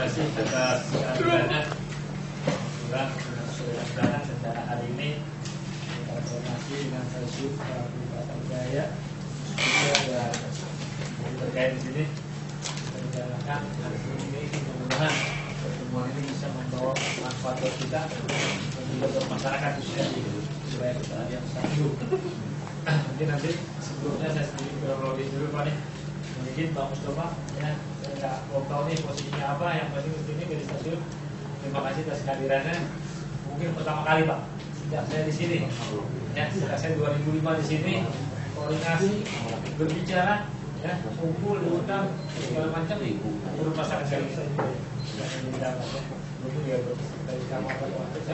kasih atas kehadirannya. Juga saudara-saudara secara hari ini kita koordinasi dengan Sesub Kabupaten Jaya. Juga terkait di sini menjalankan hari ini, mudah-mudahan pertemuan ini bisa membawa manfaat buat kita dan juga buat masyarakat khususnya di wilayah kita yang satu. Nanti sebelumnya saya sedikit kronologis dulu Pak nih. Mungkin Pak Mustafa ya, saya nggak mau tahu nih posisinya apa, yang penting di sini dari stasiun. Terima kasih atas kehadirannya. Mungkin pertama kali Pak sejak saya di sini ya, sejak saya 2005 di sini koordinasi berbicara ya, kumpul diundang segala macam belum masalah sekali saya saya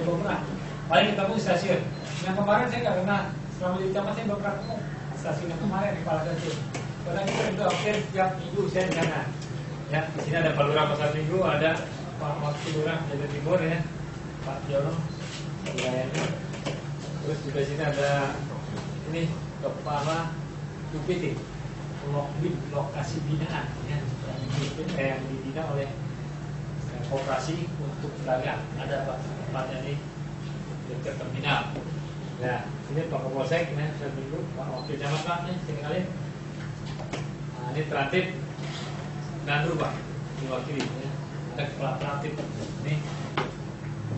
belum pernah paling ketemu di stasiun yang kemarin. Saya nggak pernah selama di camat, saya belum pernah ketemu stasiun yang kemarin di Kepala Stasiun, karena kita itu hampir tiap minggu saya di sana ya. Di sini ada Pak Lurah pasar Minggu, ada Pak Wakil Lurah Jawa Timur ya, Pak Jono wilayahnya. Terus juga sini ada ini Kepala UPT lokasi binaan ya, yang dibina oleh koperasi untuk pedagang. Ada Pak tempatnya di dekat terminal. Nah, ini Pak Kapolsek, ya, saya minggu Pak Wakil Camat Pak, nih sini kali. Nah, ini terantip Nandur Pak, diwakili. Ya. Ada kepala terantip. Ini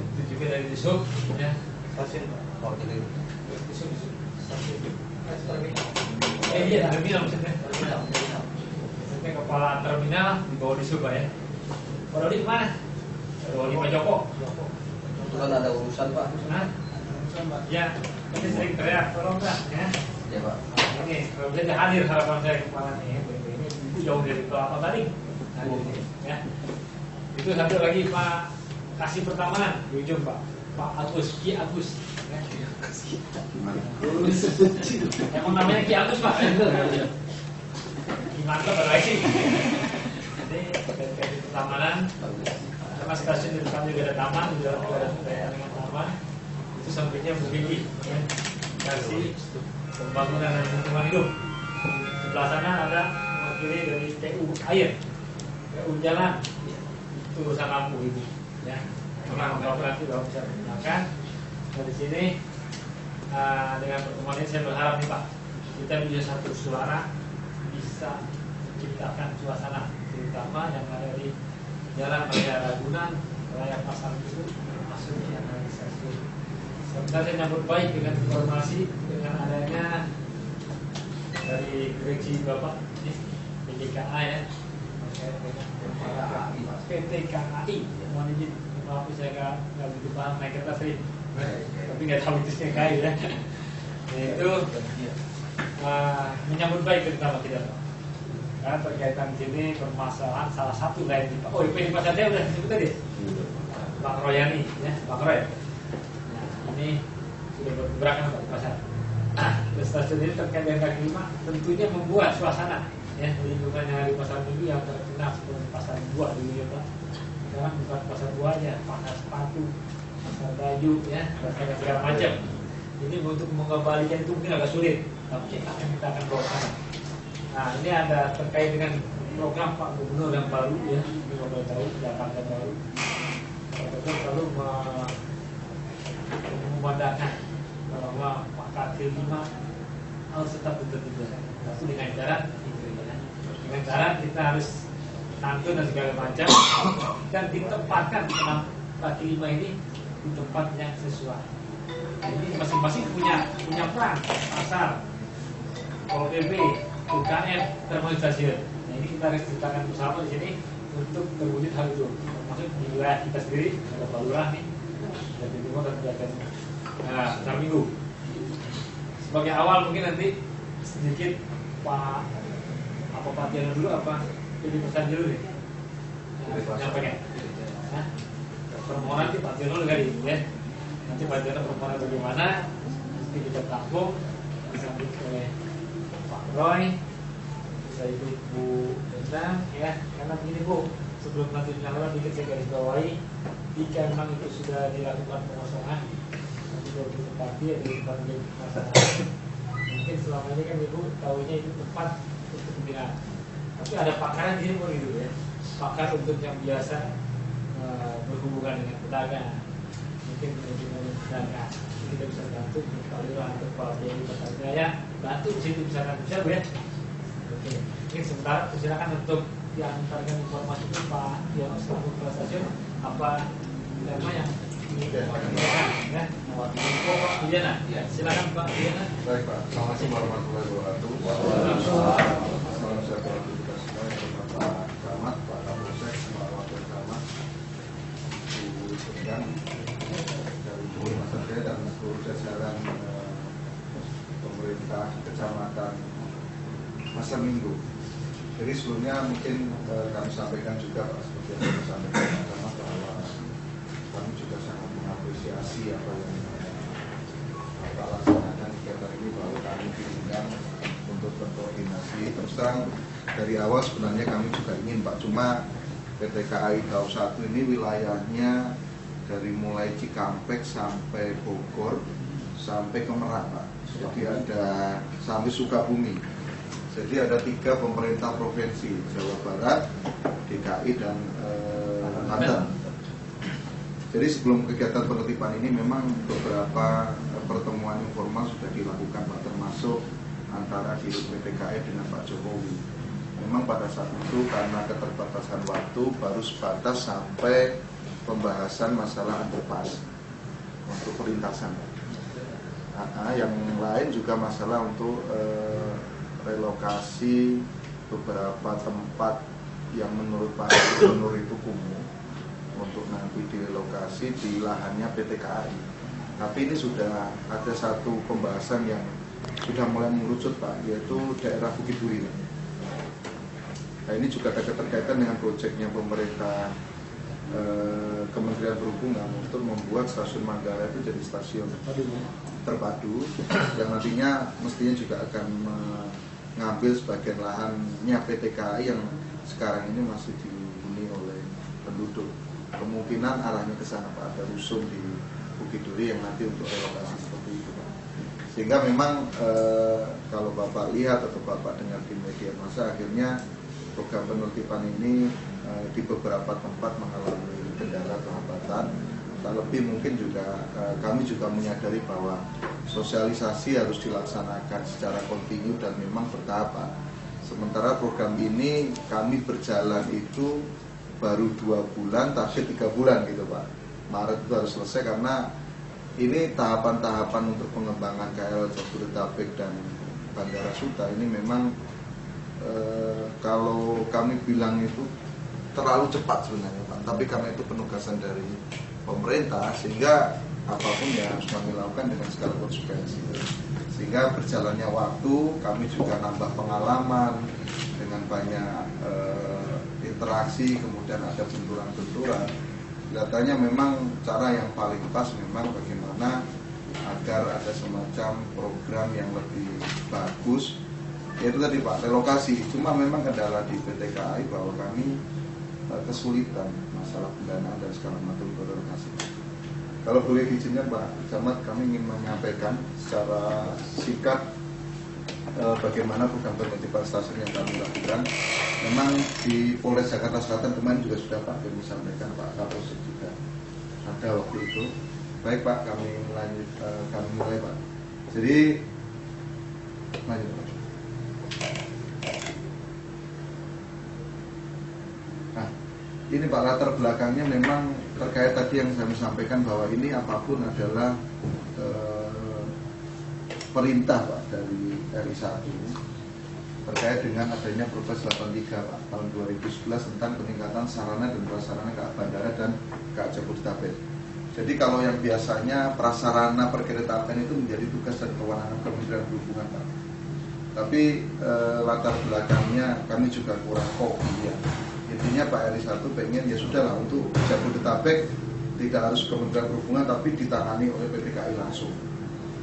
itu juga dari Disub, ya. Stasiun Pak. Oh, jadi Disub. Stasiun. Iya, terminal maksudnya. Maksudnya kepala terminal di bawah Disub Pak ya. Pak Dodi kemana? Pak Dodi Pak Joko. Kebetulan ada urusan Pak. Nah, ya, ini sering teriak, tolong Pak ya. Ya Pak. Ini kalau dia hadir harapan saya kemana nih? Ini itu jauh dari kelapa tadi. Nah, ya. Itu satu lagi Pak Kasih Pertamanan di ujung Pak. Pak Agus, Ki Agus. Ya. Emang namanya Ki Agus Pak. Gimana Pak lagi? Jadi dari Pertamanan, sama stasiun di depan juga ada taman, juga ada dengan taman. Itu sampingnya begini, ya. Kasih pembangunan dan lingkungan hidup. Sebelah sana ada mewakili dari PU air, PU jalan. Itu urusan lampu ini, ya. Memang nanti baru bisa menggunakan. Dari sini dengan pertemuan ini saya berharap nih Pak, kita bisa satu suara, bisa menciptakan suasana, terutama yang ada di Jalan Raya Ragunan, Raya Pasar Minggu, termasuk yang ada di stasiun. Sebenarnya saya nyambut baik dengan informasi dengan adanya dari direksi Bapak ini PTKA ya, PT KAI. Mohon izin, maaf saya nggak begitu paham naik kereta sering, tapi nggak tahu itu KAI ya. Itu menyambut baik terutama kita Pak. Karena berkaitan di sini permasalahan salah satu lain di Pak. Oh, di pasar saya udah disebut tadi, Bang Royani ya, Bang Roy. Ini sudah bergerak di pasar. Stasiun ini terkait dengan kaki lima tentunya membuat suasana ya, lingkungan yang di pasar minggu yang terkenal seperti pasar buah dulu ya Pak. Sekarang bukan pasar buah aja, pasar sepatu, pasar baju ya, pasar segala macam. Ini untuk mengembalikan itu mungkin agak sulit, tapi kita akan bawa sana. Nah, ini ada terkait dengan program Pak Gubernur yang baru ya, ini mau tahu Jakarta baru. Pak Gubernur selalu memandangkan bahwa Pak Kaki 5 harus tetap betul-betul. Tapi dengan cara kita harus nantun dan segala macam dan ditempatkan Kaki 5 ini di tempat yang sesuai. Jadi masing-masing punya peran, pasar, OPB, UKM, termasuk stasiun. Nah, ini kita harus ciptakan bersama di sini untuk terwujud hal itu. Maksud di wilayah kita sendiri ada Pak Lurah nih, dari timur dan belakang. Nah, Pasar Minggu. Sebagai awal mungkin nanti sedikit Pak Tiano dulu apa jadi pesan dulu nih. Nyampaikan. Nah, permohonan nanti Pak Tiano kali ya. Nanti Pak Tiano permohonan bagaimana? Nanti kita tampung disambut oleh Pak Roy, bisa ibu Bu Endang ya. Karena begini Bu, sebelum nanti penyaluran dikit saya garis bawahi, jika memang itu sudah dilakukan pengosongan baru ditempati ya di tempat masyarakat. Mungkin selama ini kan Ibu tahunya itu tempat untuk pembinaan. Tapi ada pakaran di sini gitu ya. Pakar untuk yang biasa berhubungan dengan pedagang, mungkin dengan pedagang kita bisa bantu Pak Lurah atau Pak Beli Kota Jaya bantu di situ misalkan bisa Bu ya. Oke, mungkin sementara silakan untuk yang target informasi itu Pak yang selaku kepala stasiun apa tema yang ingin disampaikan ya. Pak Bujana, silakan Pak Bujana. Baik Pak, assalamualaikum warahmatullahi wabarakatuh. Salam sejahtera untuk kita semua, Pak Camat, Pak Kapolsek, Pak Wakil Camat, Bu Senggang, dari Bu Masar Jaya dan seluruh jajaran pemerintah kecamatan Pasar Minggu. Jadi sebelumnya mungkin kami sampaikan juga Pak, seperti yang kami sampaikan Pak Camat, bahwa kami juga sangat mengapresiasi apa yang Bapak laksanakan kegiatan ini, bahwa kami diundang untuk berkoordinasi. Terus terang dari awal sebenarnya kami juga ingin Pak, cuma PT KAI Daob 1 ini wilayahnya dari mulai Cikampek sampai Bogor sampai ke Merak Pak. Jadi ada sampai Sukabumi. Jadi ada 3 pemerintah provinsi, Jawa Barat, DKI dan Banten. Jadi sebelum kegiatan penertiban ini memang beberapa pertemuan informal sudah dilakukan Pak, termasuk antara di PT KAI dengan Pak Jokowi. Memang pada saat itu karena keterbatasan waktu baru sebatas sampai pembahasan masalah underpass untuk perlintasan. Yang lain juga masalah untuk relokasi beberapa tempat yang menurut Pak Gubernur itu kumuh untuk nanti direlokasi di lahannya PT KAI. Tapi ini sudah ada satu pembahasan yang sudah mulai mengerucut Pak, yaitu daerah Bukit Duri. Nah ini juga ada keterkaitan dengan proyeknya pemerintah Kementerian Perhubungan untuk membuat stasiun Manggarai itu jadi stasiun terpadu yang nantinya mestinya juga akan mengambil sebagian lahannya PT KAI yang sekarang ini masih dihuni oleh penduduk. Kemungkinan arahnya ke sana Pak, ada rusun di Bukit Duri yang nanti untuk relokasi seperti itu Pak. Sehingga memang kalau Bapak lihat atau Bapak dengar di media massa, akhirnya program penertiban ini di beberapa tempat mengalami kendala atau hambatan. Tak lebih mungkin juga kami juga menyadari bahwa sosialisasi harus dilaksanakan secara kontinu dan memang bertahap Pak. Sementara program ini kami berjalan itu baru 2 bulan, target 3 bulan gitu Pak. Maret itu harus selesai karena ini tahapan-tahapan untuk pengembangan KRL Jabodetabek dan Bandara Suta ini memang kalau kami bilang itu terlalu cepat sebenarnya Pak. Tapi karena itu penugasan dari pemerintah sehingga apapun ya harus kami lakukan dengan segala konsekuensi. Sehingga berjalannya waktu kami juga nambah pengalaman dengan banyak interaksi, kemudian ada benturan-benturan. Kelihatannya memang cara yang paling pas memang bagaimana agar ada semacam program yang lebih bagus, yaitu tadi Pak, relokasi. Cuma memang kendala di PT KAI bahwa kami kesulitan masalah pendanaan dan segala macam relokasi. Kalau boleh diizinkan Pak Camat, kami ingin menyampaikan secara singkat bagaimana program penertiban stasiun yang kami lakukan. Memang di Polres Jakarta Selatan kemarin juga sudah Pak kami sampaikan, Pak Kapolsek juga ada waktu itu. Baik Pak, kami mulai Pak. Jadi lanjut Pak. Nah, ini Pak, latar belakangnya memang terkait tadi yang saya sampaikan bahwa ini apapun adalah perintah Pak dari RI1 terkait dengan adanya Perpres 83 Pak tahun 2011 tentang peningkatan sarana dan prasarana KA Bandara dan KA Jabodetabek. Jadi kalau yang biasanya prasarana perkeretaapian itu menjadi tugas dan kewenangan Kementerian Perhubungan Pak. Tapi latar belakangnya kami juga kurang kopi ya. Intinya Pak RI1 pengen ya sudahlah untuk Jabodetabek tidak harus Kementerian Perhubungan tapi ditangani oleh PT KAI langsung.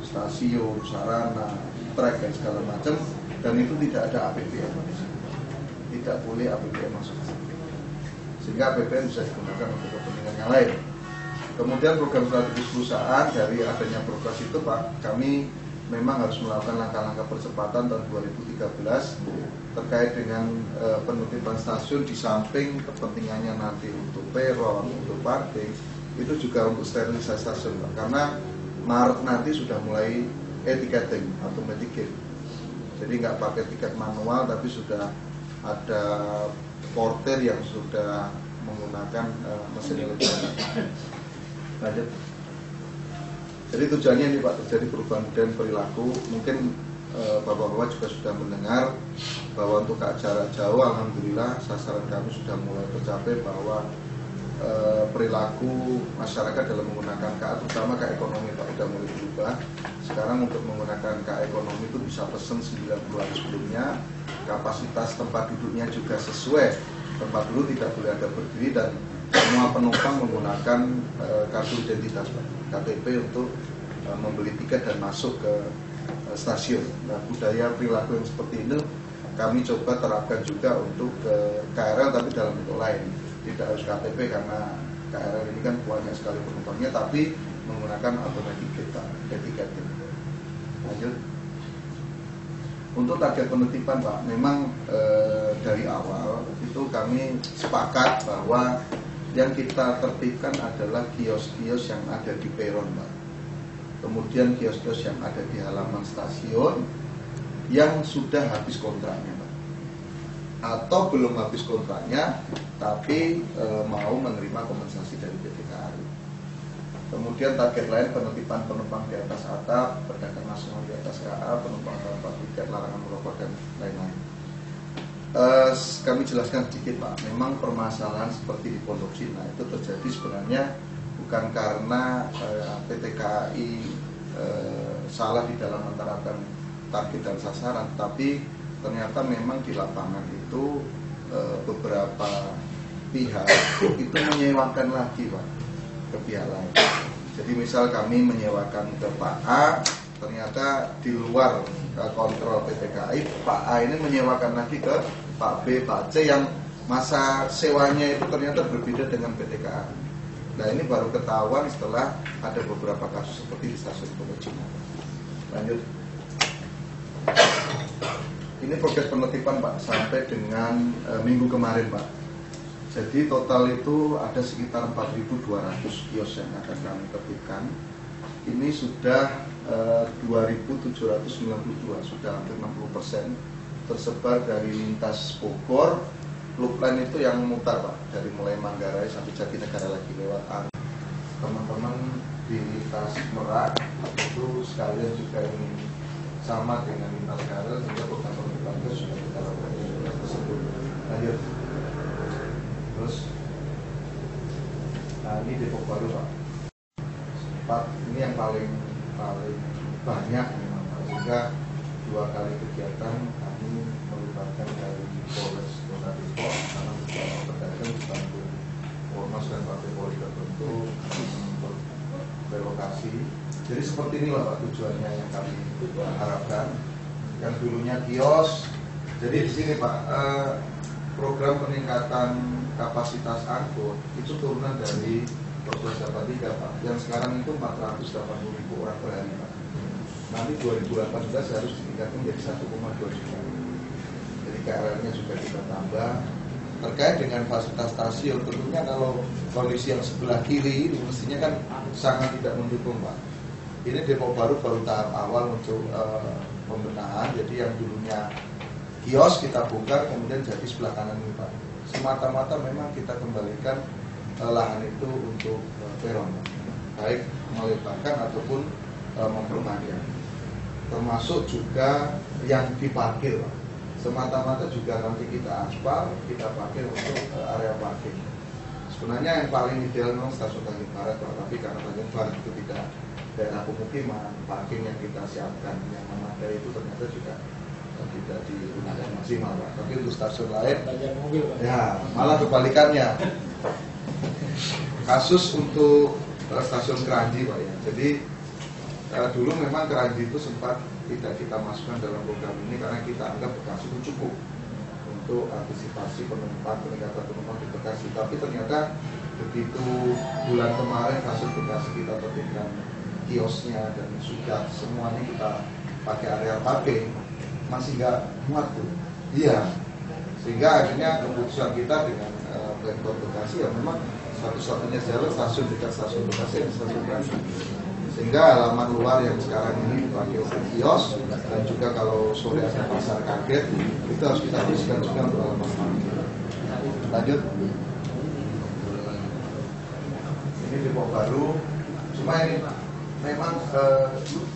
Stasiun, sarana, trek dan segala macam, dan itu tidak ada APBN, tidak boleh APBN masuk ke sana, sehingga APBN bisa digunakan untuk kepentingan yang lain. Kemudian program strategis perusahaan dari adanya progres itu Pak, kami memang harus melakukan langkah-langkah percepatan tahun 2013 terkait dengan penutupan stasiun, di samping kepentingannya nanti untuk peron, untuk parking, itu juga untuk sterilisasi stasiun, Pak. Karena Maret nanti sudah mulai e-ticketing, automatic gate. Jadi nggak pakai tiket manual, tapi sudah ada porter yang sudah menggunakan mesin elektronik. Lanjut. Jadi tujuannya ini Pak, terjadi perubahan budaya perilaku. Mungkin Bapak-bapak juga sudah mendengar bahwa untuk jarak jauh, alhamdulillah sasaran kami sudah mulai tercapai, bahwa perilaku masyarakat dalam menggunakan KA, terutama KA ekonomi Pak, sudah mulai berubah. Sekarang untuk menggunakan KA ekonomi itu bisa pesen 9 hari sebelumnya. Kapasitas tempat duduknya juga sesuai tempat duduk, tidak boleh ada berdiri, dan semua penumpang menggunakan kartu identitas Pak, KTP, untuk membeli tiket dan masuk ke stasiun. Nah, budaya perilaku yang seperti ini kami coba terapkan juga untuk ke KRL, tapi dalam bentuk lain. Tidak harus KTP, karena KRL ini kan banyak sekali penumpangnya, tapi menggunakan automatic tiket. Lanjut. Untuk target penertiban Pak, memang dari awal itu kami sepakat bahwa yang kita tertibkan adalah kios-kios yang ada di peron Pak. Kemudian kios-kios yang ada di halaman stasiun yang sudah habis kontraknya Pak, atau belum habis kontraknya tapi mau menerima kompensasi dari PT KAI. Kemudian target lain penertiban penumpang di atas atap, pedagang nasional di atas KA, penumpang tanpa tiket, larangan merokok, dan lain-lain. Kami jelaskan sedikit Pak, memang permasalahan seperti di Pondok Cina itu terjadi sebenarnya bukan karena PT KAI salah di dalam menerapkan target dan sasaran, tapi ternyata memang di lapangan itu beberapa pihak itu menyewakan lagi Pak ke pihak lain. Jadi misal kami menyewakan ke Pak A, ternyata di luar kontrol PT KAI, Pak A ini menyewakan lagi ke Pak B, Pak C, yang masa sewanya itu ternyata berbeda dengan PT KAI. Nah, ini baru ketahuan setelah ada beberapa kasus seperti di stasiun Pondok Cina. Lanjut. Ini progres penertiban Pak sampai dengan minggu kemarin Pak. Jadi total itu ada sekitar 4.200 kios yang akan kami tertibkan. Ini sudah 2.792, sudah hampir 60%, tersebar dari lintas Bogor. Loop line itu yang mutar Pak, dari mulai Manggarai sampai Jatinegara lagi lewat Ang. Teman-teman di lintas Merak itu sekalian juga ingin sama dengan lintas KRL, sehingga program penertiban itu sudah kita lakukan di wilayah tersebut. Lanjut. Terus, nah ini Depok Baru Pak. Ini yang paling banyak memang, sehingga 2 kali kegiatan kami melibatkan dari Polres Kota Depok, karena beberapa pedagang dibantu Ormas dan partai politik tertentu untuk relokasi. Jadi seperti inilah Pak tujuannya yang kami harapkan. Yang dulunya kios, jadi di sini Pak, program peningkatan kapasitas angkut itu turunan dari Perpres 83 Pak, yang sekarang itu 480.000 orang per hari Pak. Nanti 2018 harus ditingkatkan menjadi 1,2 juta. Jadi KRL-nya juga kita tambah. Terkait dengan fasilitas stasiun, tentunya kalau kondisi yang sebelah kiri ini mestinya kan sangat tidak mendukung Pak. Ini Depok Baru tahap awal untuk pembenahan. Jadi yang dulunya kios kita bongkar, kemudian jadi sebelah kanan ini Pak. Semata-mata memang kita kembalikan lahan itu untuk peron, baik melebarkan ataupun memperpanjang. Termasuk juga yang diparkir Pak. Semata-mata juga nanti kita aspal, kita pakai untuk area parkir. Sebenarnya yang paling ideal memang stasiun Tanjung Barat Pak, tapi karena Tanjung Barat itu tidak daerah pemukiman, parking yang kita siapkan yang memadai itu ternyata juga tidak digunakan maksimal Pak. Tapi untuk stasiun lain, ya malah kebalikannya. Kasus untuk stasiun Keranji Pak ya. Jadi dulu memang Keranji itu sempat tidak kita masukkan dalam program ini karena kita anggap Bekasi itu cukup untuk antisipasi peningkatan penumpang di Bekasi. Tapi ternyata begitu bulan kemarin kasus Bekasi kita tertibkan kiosnya dan sudah semuanya kita pakai area parking masih nggak muat tuh. Iya, sehingga akhirnya keputusan kita dengan Pemkot Bekasi ya memang satu-satunya jalan stasiun dekat stasiun Bekasi dan stasiun Bekasi. Sehingga halaman luar yang sekarang ini dipakai untuk kios dan juga kalau sore ada pasar kaget itu harus kita bersihkan juga untuk halaman parkir. Lanjut. Ini Depok Baru. Cuma ini memang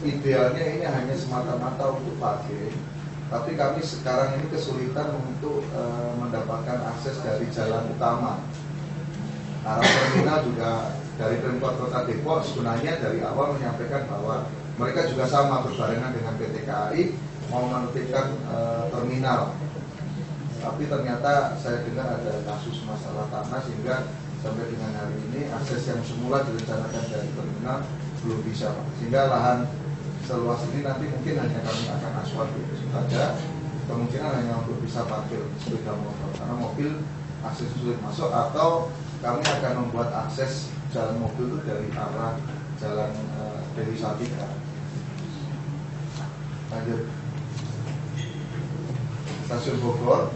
idealnya ini hanya semata-mata untuk parkir. Tapi kami sekarang ini kesulitan untuk mendapatkan akses dari jalan utama. Arah terminal juga dari Pemkot Kota Depok sebenarnya dari awal menyampaikan bahwa mereka juga sama berbarengan dengan PT KAI mau menertibkan terminal. Tapi ternyata saya dengar ada kasus masalah tanah sehingga sampai dengan hari ini akses yang semula direncanakan dari terminal belum bisa, Pak. Sehingga lahan seluas ini nanti mungkin hanya kami akan aspal itu saja, kemungkinan hanya untuk bisa parkir sepeda motor karena mobil akses sulit masuk, atau kami akan membuat akses jalan mobil itu dari arah jalan Dewi Sartika. Lanjut. Stasiun Bogor.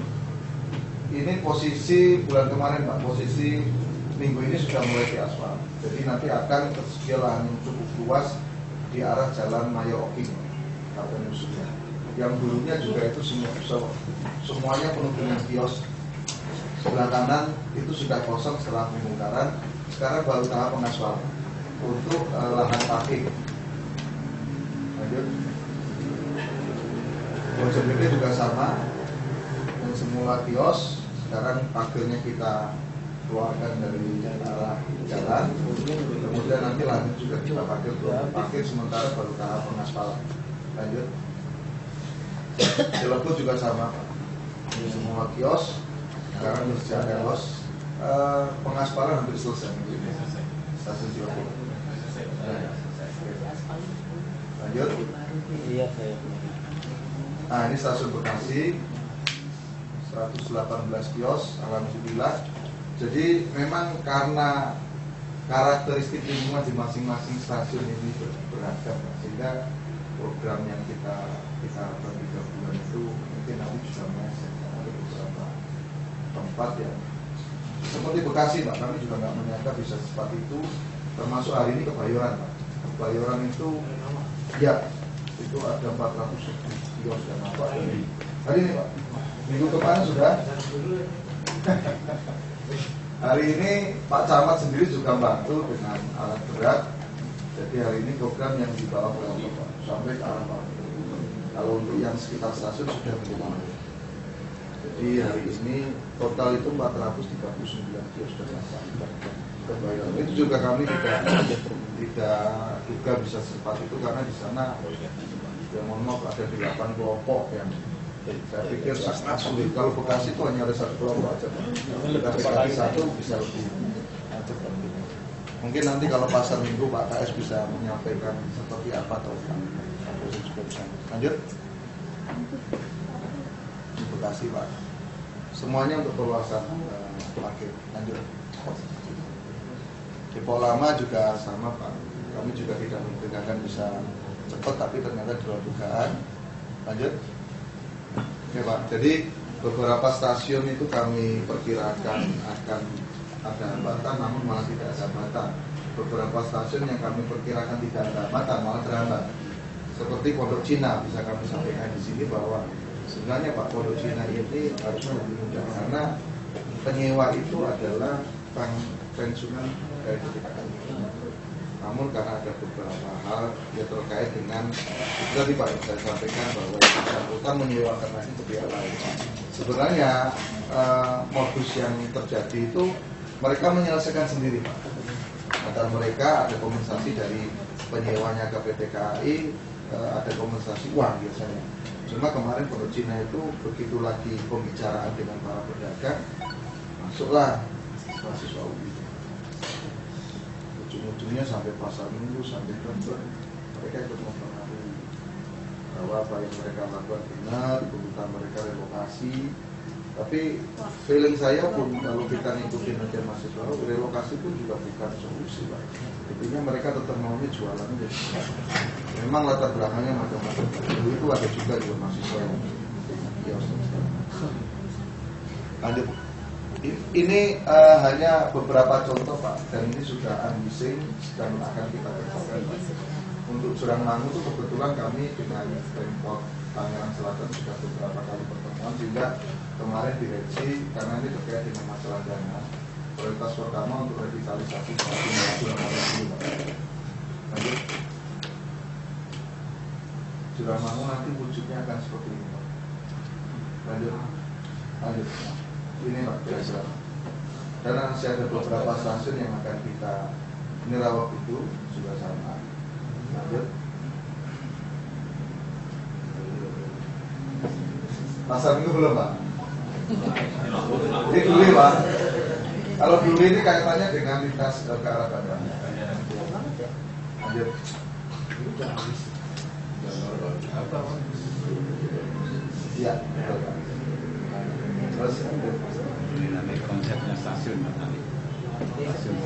Ini posisi bulan kemarin Pak, posisi minggu ini sudah mulai diaspal. Jadi nanti akan tersedia lahan yang cukup luas di arah Jalan Mayo Oking, Kabupaten Musuhnya. Yang dulunya juga itu semuanya penuh dengan kios. Sebelah kanan itu sudah kosong setelah pembongkaran. Sekarang baru tahap pengaspalan untuk lahan parkir. Lanjut. Bojonegoro juga sama. Dan semula kios, sekarang parkirnya kita keluarkan dari arah jalan, kemudian nanti lanjut juga kita parkir sementara baru tahap pengaspalan. Lanjut. Cilegon juga sama Pak. Ini semua kios, sekarang berjalan los, pengaspalan hampir selesai. Stasiun Cilegon. Lanjut. Nah ini stasiun Bekasi, 118 kios, alhamdulillah. Jadi memang karena karakteristik lingkungan di masing-masing stasiun ini beragam, sehingga program yang kita harapkan 3 bulan itu mungkin nanti bisa meleset ada beberapa tempat yang seperti Bekasi Pak, kami juga nggak menyangka bisa secepat itu, termasuk hari ini Kebayoran Pak. Kebayoran itu ya itu ada 400 kios dan apa hari ini Pak, minggu kemarin sudah. Hari ini Pak Camat sendiri juga bantu dengan alat berat. Jadi hari ini program yang dibawa oleh Pak sampai ke arah Pak. Kalau untuk yang sekitar stasiun sudah berapa? Jadi hari ini total itu 439 kios dan itu juga kami tidak juga bisa secepat itu karena di sana ya mohon maaf ada 8 kelompok yang saya pikir sangat sulit. Kalau Bekasi itu hanya ada 1 kelompok aja. Tapi satu bisa lebih. Mungkin nanti kalau pasar minggu Pak KS bisa menyampaikan seperti apa atau lanjut. Di Bekasi Pak. Semuanya untuk perluasan parkir. Lanjut. Depok Lama juga sama Pak. Kami juga tidak memperkirakan bisa cepat, tapi ternyata di luar dugaan. Lanjut. Oke Pak, jadi beberapa stasiun itu kami perkirakan akan ada hambatan, namun malah tidak ada hambatan. Beberapa stasiun yang kami perkirakan tidak ada hambatan, malah terhambat. Seperti Pondok Cina, bisa kami sampaikan di sini bahwa sebenarnya Pak, Pondok Cina ini harusnya lebih mudah karena penyewa itu adalah pensiunan dari PTKI. Namun karena ada beberapa hal yang terkait dengan itu tadi Pak, saya sampaikan bahwa yang bersangkutan menyewakan lagi ke pihak lain. Sebenarnya modus yang terjadi itu mereka menyelesaikan sendiri Pak. Antara mereka ada kompensasi dari penyewanya ke PT KAI, ada kompensasi uang biasanya. Cuma kemarin Pondok Cina itu begitu lagi pembicaraan dengan para pedagang, masuklah mahasiswa UI. Ujung-ujungnya sampai pasar minggu, sampai kantor, mereka ikut mempengaruhi bahwa apa yang mereka lakukan benar, kebutuhan mereka relokasi, Tapi feeling saya pun kalau kita ngikutin aja mahasiswa, relokasi pun juga bukan solusi Pak. Intinya mereka tetap maunya jualan aja. Memang latar belakangnya macam-macam. Dulu itu ada juga mahasiswa yang kios. Lanjut. Ini hanya beberapa contoh Pak, dan ini sudah unleashing dan akan kita kerjakan Pak. Untuk Surangmangu itu kebetulan kami dengan Pemkot Tangerang Selatan sudah beberapa kali pertemuan, sehingga kemarin direksi karena ini terkait dengan masalah dana. Prioritas pertama untuk revitalisasi Surangmangu. Lanjut. Surangmangu nanti wujudnya akan seperti ini Pak. Lanjut. Ini Pak kira-kira. Dan masih ada beberapa stasiun yang akan kita ini rawat itu sudah sama. Lanjut. Pasar Minggu belum Pak? Ini dulu Pak. Kalau dulu ini kaitannya dengan lintas ke arah Bandung. Lanjut. Iya. Terus ini namanya konsepnya stasiun nanti. Stasiun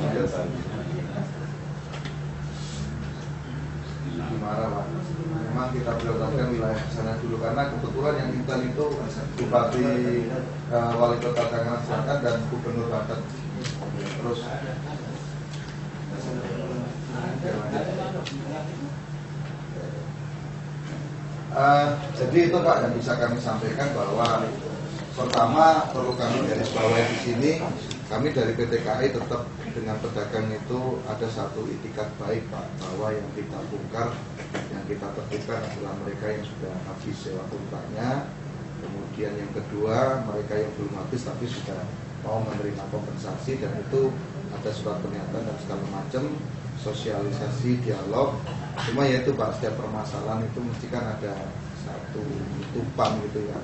gimana Pak? Memang kita prioritaskan wilayah sana dulu karena kebetulan yang intel itu Bupati Wali Kota Tangerang Selatan dan Gubernur Banten. Terus jadi itu Pak yang bisa kami sampaikan bahwa pertama perlu kami garis bawahi di sini, kami dari PT KAI tetap dengan pedagang itu ada satu itikat baik Pak, bahwa yang kita bongkar, yang kita tertibkan adalah mereka yang sudah habis sewa kontraknya. Kemudian yang kedua, mereka yang belum habis tapi sudah mau menerima kompensasi, dan itu ada surat pernyataan dan segala macam, sosialisasi, dialog. Cuma ya itu Pak, setiap permasalahan itu mesti kan ada satu tutupan gitu ya.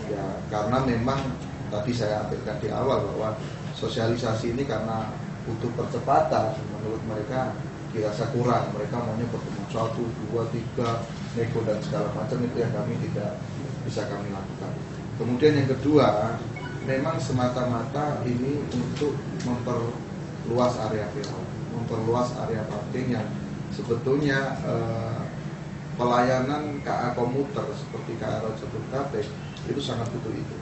Ya karena memang tadi saya ambilkan di awal bahwa sosialisasi ini karena butuh percepatan, menurut mereka dirasa kurang. Mereka maunya pertemuan 1, 2, 3 nego dan segala macam, itu yang kami tidak bisa kami lakukan. Kemudian yang kedua, memang semata-mata ini untuk memperluas area viral, memperluas area parking yang sebetulnya pelayanan KA komuter seperti KA Jabodetabek itu sangat butuh itu.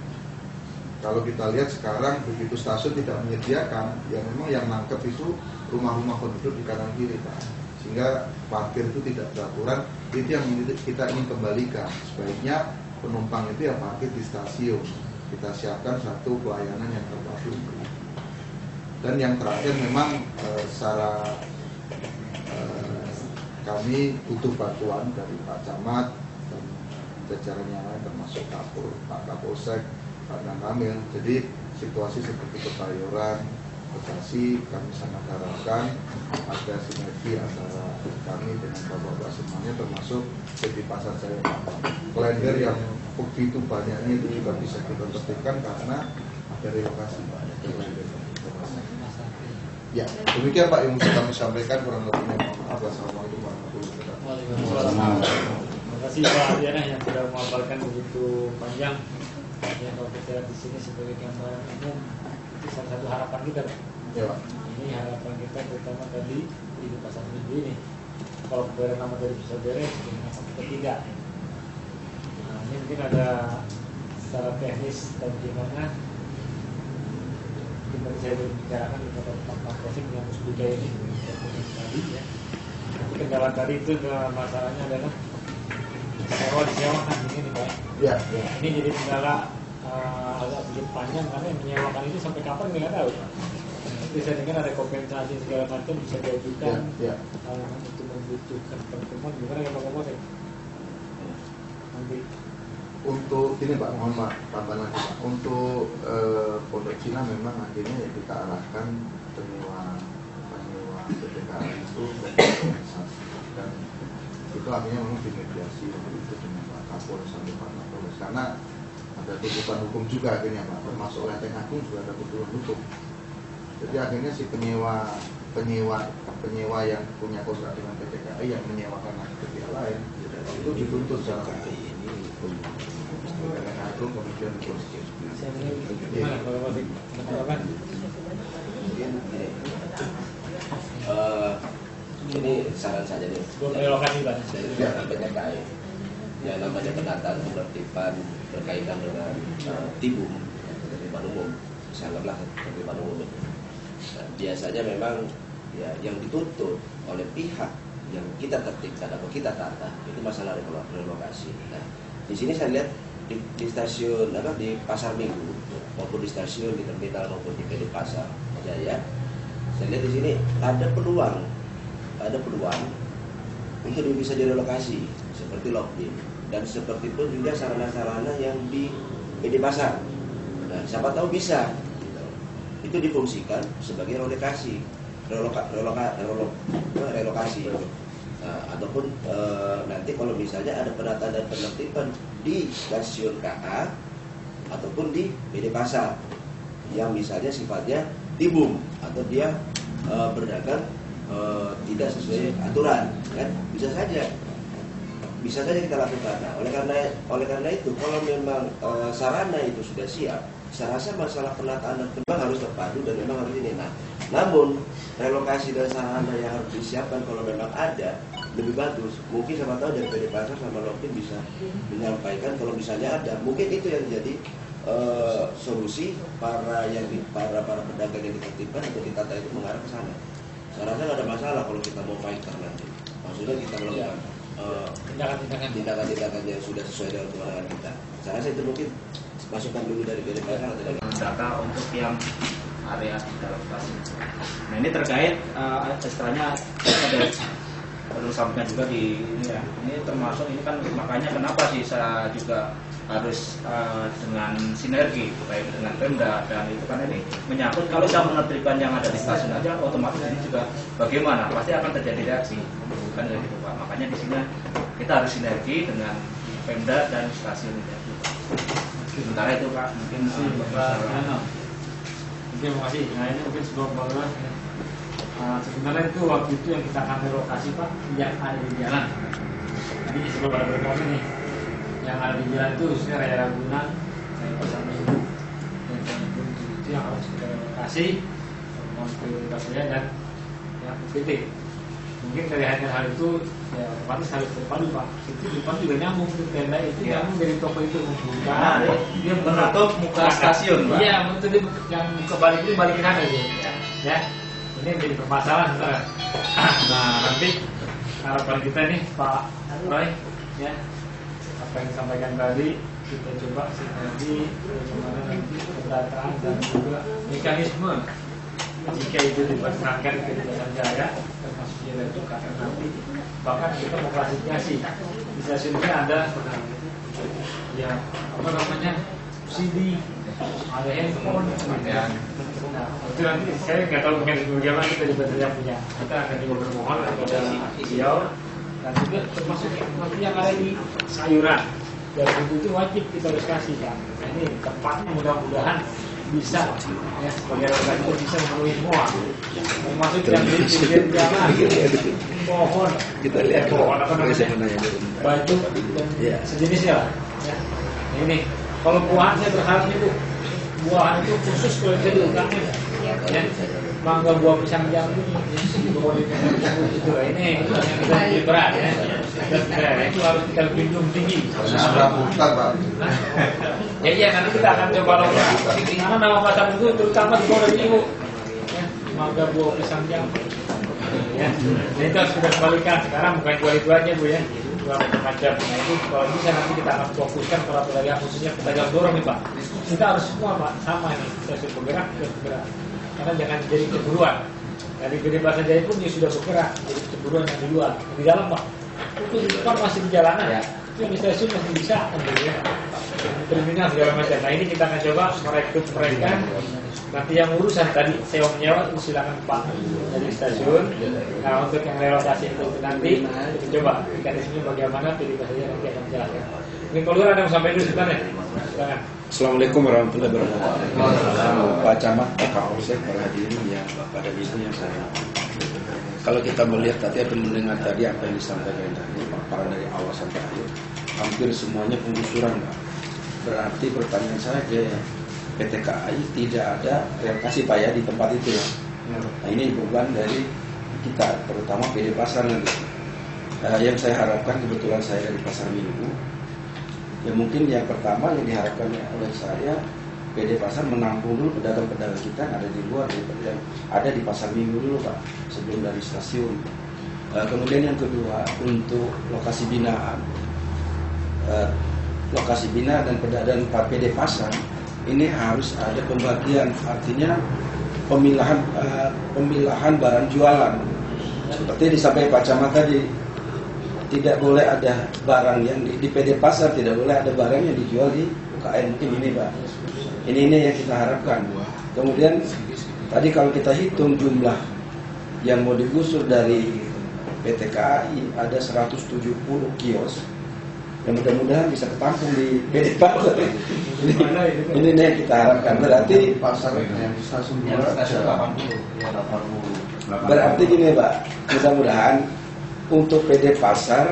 Kalau kita lihat sekarang begitu stasiun tidak menyediakan, ya memang yang nangkep itu rumah-rumah penduduk di kanan kiri Pak. Sehingga parkir itu tidak beraturan. Itu yang kita ingin kembalikan. Sebaiknya penumpang itu ya parkir di stasiun. Kita siapkan satu pelayanan yang terpadu. Dan yang terakhir memang secara kami butuh bantuan dari Pak Camat dan jajarannya lain, termasuk Pak Kapolsek, Pak Kamil. Jadi situasi seperti Kebayoran, Bekasi, kami sangat harapkan ada sinergi antara kami dengan bapak-bapak semuanya, termasuk di Pasar Jaya Klender yang begitu banyaknya itu juga bisa kita tertibkan karena ada relokasi Pak. Ya, demikian Pak yang bisa kami sampaikan, kurang lebihnya mohon maaf. Wassalamualaikum warahmatullahi wabarakatuh. Terima kasih Pak Adiana yang sudah memaparkan begitu panjang. Ya, kalau kita lihat di sini sebagai gambaran umum, itu salah satu harapan kita. Ya Pak. Ini harapan kita terutama tadi di Pasar Minggu ini. Kalau kebenaran nama dari bisa beres, dengan sampai ketiga. Nah, ini mungkin ada secara teknis dan gimana seperti saya berbicarakan di tempat prosesnya yang harus budaya ini tadi ya. Tapi kendala tadi itu masalahnya adalah sewa disewakan ini Pak. Ya. Ini jadi kendala agak sedikit panjang karena yang menyewakan itu sampai kapan nggak tahu Pak. Bisa dengar ada kompensasi segala macam bisa diajukan. Ya. Untuk membutuhkan pertemuan gimana ya Pak Kapolsek? Nanti untuk ini Pak, mohon Pak, tambahan lagi Pak. Untuk Pondok Cina memang akhirnya ya kita arahkan penyewa PTKI itu dan itu akhirnya memang dimediasi waktu itu dengan Pak Kapolres sampai Pak Kapolres karena ada tuntutan hukum juga akhirnya Pak, termasuk Lenteng Agung juga ada tuntutan hukum. Jadi akhirnya si penyewa yang punya kontrak dengan PTKI yang menyewakan lagi ke pihak lain itu dituntut secara hukum. Kejaksaan Agung kemudian Gimana kalau masih apa? Mungkin ini saran saja nih Sebelum relokasi Pak. dari pihak PTKI yang namanya penataan penertiban berkaitan dengan tibum tertiban umum, anggaplah tertiban umum itu. Nah, biasanya memang ya yang dituntut oleh pihak yang kita tertibkan atau kita tata itu masalah relokasi. Nah, di sini saya lihat di stasiun apa di Pasar Minggu maupun di stasiun di terminal maupun di PD Pasar Jaya, saya lihat di sini ada peluang untuk bisa direlokasi seperti Lokdim dan seperti pun juga sarana-sarana yang di PD Pasar. Nah, siapa tahu bisa gitu. Itu difungsikan sebagai relokasi. Nah, ataupun nanti kalau misalnya ada penataan dan penertiban di stasiun KA ataupun di PD Pasar yang misalnya sifatnya tibum atau dia berdagang tidak sesuai aturan, kan bisa saja kita lakukan. Nah, oleh karena itu kalau memang sarana itu sudah siap, saya rasa masalah penataan dan memang harus terpadu dan memang harus ini. Nah, namun relokasi dan sarana yang harus disiapkan kalau memang ada lebih bagus. Mungkin siapa tahu dari PD Pasar sama Lokdim bisa menyampaikan kalau misalnya ada. Mungkin itu yang jadi solusi para pedagang yang ditertibkan atau ditata itu mengarah ke sana. Saya rasa nggak ada masalah kalau kita mau fighter nanti. Maksudnya kita melakukan tindakan-tindakan yang sudah sesuai dengan kewenangan kita. Saya rasa itu mungkin masukan dulu dari PD Pasar atau dari data untuk yang area di dalam lokasi. Nah, ini terkait istilahnya ada perlu sampaikan juga di ini ya. Ini termasuk ini kan makanya kenapa sih saya juga harus dengan sinergi baik dengan Pemda dan itu kan ini menyangkut kalau saya menertibkan yang ada di stasiun aja otomatis ini juga bagaimana pasti akan terjadi reaksi kan gitu Pak. Makanya di sini kita harus sinergi dengan Pemda dan stasiun itu. Sementara itu Pak mungkin Terima kasih. Nah ini mungkin sebuah bola. Sebenarnya itu waktu itu yang kita akan relokasi Pak yang ada di jalan. Ini sebelum ada berkami nih, yang ada di jalan itu khususnya Raya Ragunan, Raya Pasar Minggu, dan itu yang harus kita relokasi, prioritas saya dan yang PT. Mungkin dari hal itu ya otomatis harus terpadu Pak. Itu depan juga nyambung ke tenda itu nyambung dari toko itu membuka. Dia menutup muka stasiun Pak. Iya betul yang kebalik itu balikin aja ya. Ini menjadi permasalahan sebenarnya. Nah nanti harapan kita nih Pak Roy ya apa yang disampaikan tadi kita coba sinergi bagaimana nanti pendataan dan juga mekanisme jika itu diperkenankan ke Jalan Jaya termasuk jalan itu karena nanti bahkan kita mau klasifikasi di stasiunnya ada ya apa namanya CD ada handphone nah, itu nanti saya nggak tahu bagaimana kita juga tidak punya kita akan juga bermohon kepada beliau dan juga termasuk nanti yang ada di sayuran dan itu wajib kita harus kasih kan nah, ini tempatnya mudah-mudahan bisa ya sebagai orang itu bisa memenuhi semua termasuk yang di pinggir jalan pohon kita lihat pohon apa namanya baju dan sejenisnya lah ya. Nah, ini kalau buahan saya berharap itu buahan itu khusus kalau jadi utama ya mangga buah pisang jambu bawa di itu ini yang kita lebih berat ya dan itu harus kita junjung tinggi ya iya nanti kita akan coba lomba karena nama pasar itu terutama di Polres Ibu ya mangga buah pisang jambu ya jadi itu harus kita kembalikan sekarang bukan jual itu aja Bu ya dua macam nah itu kalau bisa nanti kita akan fokuskan kalau pedagang khususnya pedagang dorong nih Pak kita harus semua Pak sama nih kita harus bergerak karena jangan jadi keburuan dari PD Pasar Jaya pun dia sudah bergerak jadi keburuan yang di luar di dalam Pak itu di depan masih di jalanan ya itu yang di stasiun masih bisa ya terminal segala macam nah ini kita akan coba merekrut mereka nanti yang urusan tadi sewa menyewa itu silakan Pak dari stasiun nah untuk yang relokasi itu nanti kita coba mekanismenya bagaimana PD Pasar Jaya nanti akan menjelaskan mungkin kalau ada yang sampai dulu sebenarnya silakan. Assalamualaikum warahmatullahi wabarakatuh. Pak Camat, Pak Kapolsek, para hadirin yang Bapak dan Ibu yang saya kalau kita melihat tadi atau mendengar tadi apa yang disampaikan tadi paparan dari awal sampai akhir, hampir semuanya penggusuran Pak. Berarti pertanyaan saya ke PT KAI tidak ada relokasi Pak ya di tempat itu ya. Nah ini beban dari kita, terutama PD Pasar nanti. Yang saya harapkan, kebetulan saya dari Pasar Minggu, ya mungkin yang pertama yang diharapkan oleh saya, PD Pasar menampung dulu pedagang-pedagang kita yang ada di luar, yang ada di Pasar Minggu dulu Pak, sebelum dari stasiun. Kemudian yang kedua, untuk lokasi binaan, dan pedagang PD Pasar ini harus ada pembagian, artinya pemilahan barang jualan. Seperti disampaikan Pak Camat tadi, tidak boleh ada barang yang di PD Pasar, tidak boleh ada barang yang dijual di UKM. Mungkin ini Pak, ini yang kita harapkan. Kemudian tadi kalau kita hitung jumlah yang mau digusur dari PT KAI ada 170 kios, yang mudah-mudahan bisa ketampung di PD Pasar. Ini yang kita harapkan. Berarti pasar yang di stasiun 80. Berarti gini Pak, mudah-mudahan untuk PD Pasar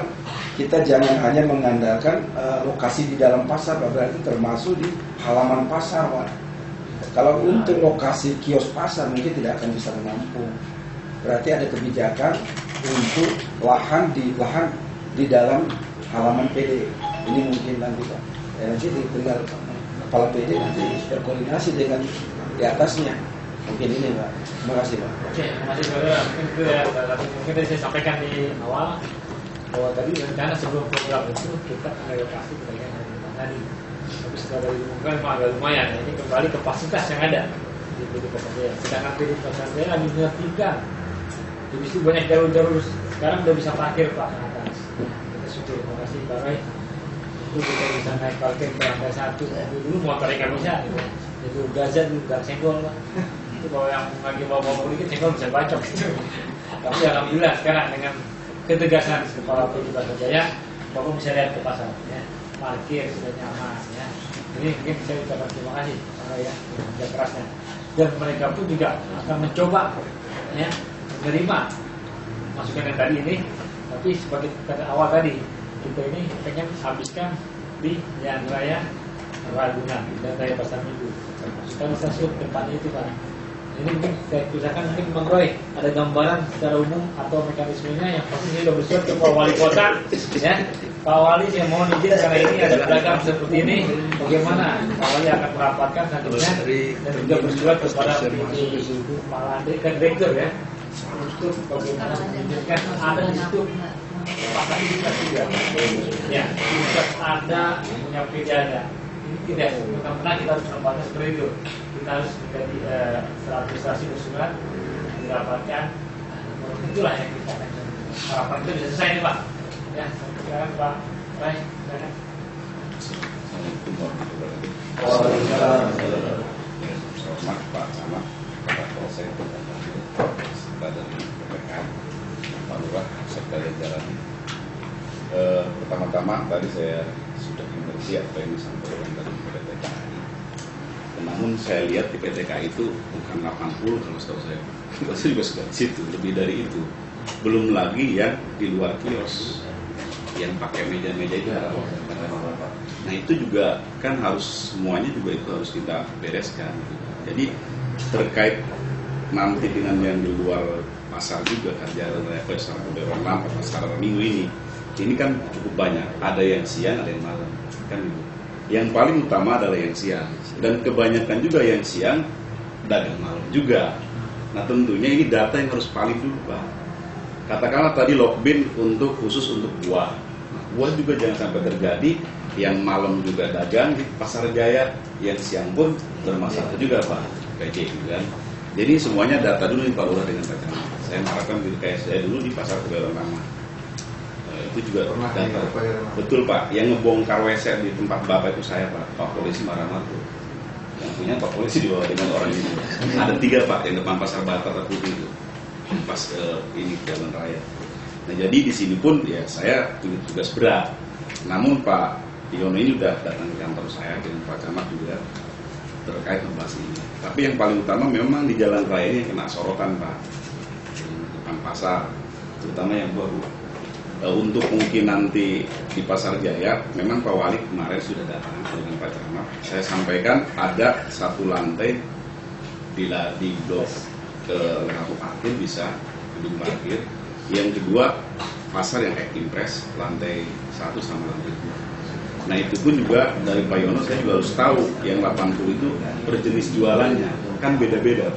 kita jangan hanya mengandalkan lokasi di dalam pasar Pak, berarti termasuk di halaman pasar Pak. Kalau untuk lokasi kios pasar mungkin tidak akan bisa menampung. Berarti ada kebijakan untuk lahan di dalam halaman PD. Ini mungkin nanti Pak. Nanti tinggal kepala PD nanti berkoordinasi dengan di atasnya. Mungkin ini Pak. Terima kasih Pak. Oke, terima kasih saudara. Mungkin itu ya, mungkin tadi saya sampaikan di awal bahwa tadi rencana sebelum program itu kita relokasi pedagang yang tadi. Tapi setelah diumumkan memang agak lumayan. Ini kembali ke fasilitas yang ada di PD Pasar Jaya. Sedangkan PD Pasar Jaya lagi menertibkan. Jadi itu banyak jalur-jalur sekarang udah bisa parkir Pak ke atas. Kita syukur, terima kasih Pak Roy. Itu kita bisa naik parkir ke lantai 1. Dulu motornya nggak bisa, gitu. Itu gazet juga senggol Pak. Itu kalau yang lagi bawa-bawa dikit senggol bisa bacok gitu. Tapi alhamdulillah sekarang dengan ketegasan kepala PD Pasar Jaya, Bapak bisa lihat ke pasar, ya. Parkir sudah nyaman, ya. Jadi mungkin saya ucapkan terima kasih Pak Roy ya, kerja kerasnya. Dan mereka pun juga akan mencoba, ya, menerima masukan yang tadi ini, tapi sebagai kata awal tadi kita ini pengen habiskan di Jalan Raya Ragunan dan Raya Pasar Minggu. Kita stasiun depannya itu Pak. Ini mungkin saya usahakan mungkin Bang Roy ada gambaran secara umum atau mekanismenya yang pasti saya sudah bersurat ke Pak Wali Kota, ya. Pak Wali saya mohon izin karena ini ada pedagang seperti ini, bagaimana Pak Wali akan merapatkan nantinya dan juga bersurat kepada Pak Landri dan Direktur ya. Untuk bagaimana menunjukkan ada di situ pasar juga ya, tidak ada punya pidana. Ini tidak, benar-benar kita harus menempatkan seperti itu. Kita harus menjadi administrasi bersurat mendapatkan itulah yang kita harapan itu bisa selesai nih Pak. Ya, sekarang Pak Rai, silakan. Selamat Pak Camat, Pak Polsek, dari PPKM, Pak Lurah, serta jajaran. Pertama-tama tadi saya sudah mengerti apa yang disampaikan dari PT KAI. Namun saya lihat di PT KAI itu bukan 80 kalau setahu saya. Saya juga sudah di situ, lebih dari itu. Belum lagi yang di luar kios, yang pakai meja-meja itu. Nah itu juga kan harus semuanya juga itu harus kita bereskan. Jadi terkait nanti dengan yang di luar pasar juga kan jalan raya pasar Kebayoran Lama, pasar Minggu ini kan cukup banyak, ada yang siang ada yang malam kan gitu. Yang paling utama adalah yang siang dan kebanyakan juga yang siang dagang malam juga. Nah tentunya ini data yang harus valid dulu Pak. Katakanlah tadi lockbin khusus untuk buah. Nah, buah juga jangan sampai terjadi yang malam juga dagang di Pasar Jaya, yang siang pun bermasalah juga Pak, kayak gitu kan. Jadi semuanya data dulu nih Pak Lurah dengan Pak Camat. Saya mengharapkan kayak saya dulu di Pasar Kebayoran Lama. Itu juga data. Betul Pak, yang ngebongkar WC di tempat Bapak itu saya Pak Polisi marah-marah tuh. Yang punya Pak Polisi dibawa dengan orang ini. Ada 3 Pak yang depan Pasar Batara Putih itu. Pas ini jalan raya. Nah jadi di sini pun ya saya punya tugas berat. Namun Pak Diono ini sudah datang ke kantor saya dengan Pak Camat juga terkait membahas ini. Tapi yang paling utama memang di jalan raya ini yang kena sorotan Pak, di depan pasar, terutama yang baru. untuk mungkin nanti di Pasar Jaya, memang Pak Wali kemarin sudah datang dengan Pak Camat. Saya sampaikan ada satu lantai di blok satu parkir bisa gedung parkir. Yang kedua pasar yang kayak impres lantai 1 sama lantai 2. Nah itu pun juga dari Pak Yono saya juga harus tahu yang 80 itu per jenis jualannya kan beda-beda.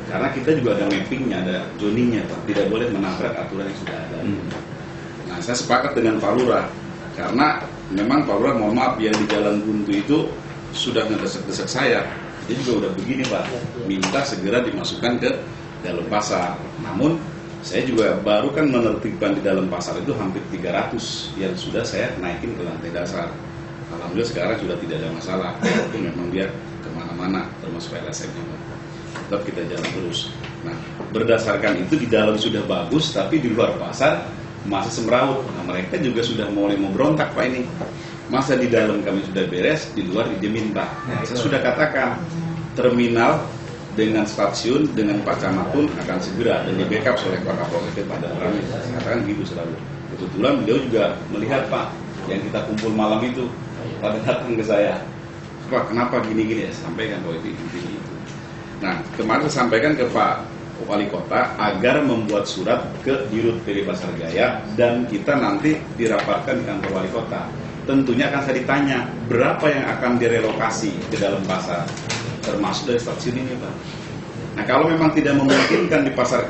Karena kita juga ada mappingnya, ada zoningnya, Pak. Tidak boleh menabrak aturan yang sudah ada. Nah, saya sepakat dengan Pak Lurah karena memang Pak Lurah, mohon maaf, yang di Jalan Buntu itu sudah ngedesek-desek saya. Dia juga udah begini, Pak, minta segera dimasukkan ke dalam pasar. Namun saya juga baru kan menertibkan di dalam pasar itu hampir 300 yang sudah saya naikin ke lantai dasar. Alhamdulillah sekarang sudah tidak ada masalah, walaupun memang dia kemana-mana termasuk LSM-nya, Pak. Tetap kita jalan terus. Nah, berdasarkan itu di dalam sudah bagus, tapi di luar pasar masih semeraut. Nah, mereka juga sudah mulai mau berontak, Pak, ini. Masa di dalam kami sudah beres, di luar dijamin, Pak. Nah, saya sudah katakan, terminal dengan stasiun, dengan Pak Camat pun akan segera dan di backup oleh Pak Kapolsek pada Rame. Saya katakan gitu selalu. Kebetulan beliau juga melihat, Pak, yang kita kumpul malam itu, pada datang ke saya. Pak, kenapa gini-gini? Ya, sampaikan bahwa itu intinya itu. Nah, kemarin saya sampaikan ke Pak Wali Kota agar membuat surat ke Dirut PD Pasar Jaya dan kita nanti dirapatkan di kantor Wali Kota. Tentunya akan saya ditanya berapa yang akan direlokasi ke dalam pasar, termasuk dari stasiun ini, Pak. Nah, kalau memang tidak memungkinkan di pasar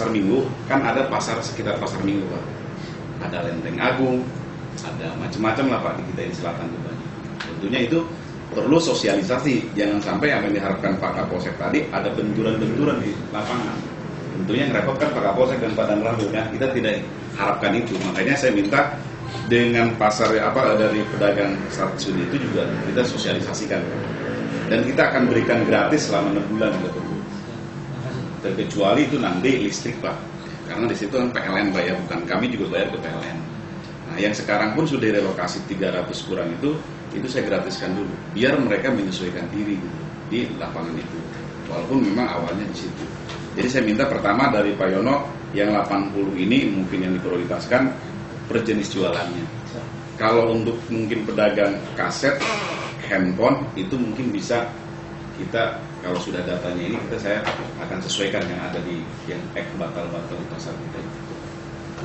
Minggu, kan ada pasar sekitar Pasar Minggu, Pak. Ada Lenteng Agung, ada macam-macam lah, Pak, di kita di selatan itu banyak. Tentunya itu perlu sosialisasi, jangan sampai yang diharapkan Pak Kapolsek tadi ada benturan-benturan di lapangan. Tentunya yang repot kan Pak Kapolsek dan Pak Danramil, kan kita tidak harapkan itu. Makanya saya minta dengan pasar dari pedagang stasiun itu juga kita sosialisasikan, dan kita akan berikan gratis selama 6 bulan gitu. Terkecuali itu nanti listrik, Pak, karena di situ kan PLN bayar, bukan kami juga bayar ke PLN. Nah, yang sekarang pun sudah direlokasi 300 kurang itu saya gratiskan dulu, biar mereka menyesuaikan diri gitu, di lapangan itu, walaupun memang awalnya di situ. Jadi saya minta pertama dari Pak Yono, yang 80 ini mungkin yang diprioritaskan per jenis jualannya. Kalau untuk mungkin pedagang kaset, handphone, itu mungkin bisa kita, kalau sudah datanya ini, saya akan sesuaikan yang ada di yang batal-batal di pasar kita.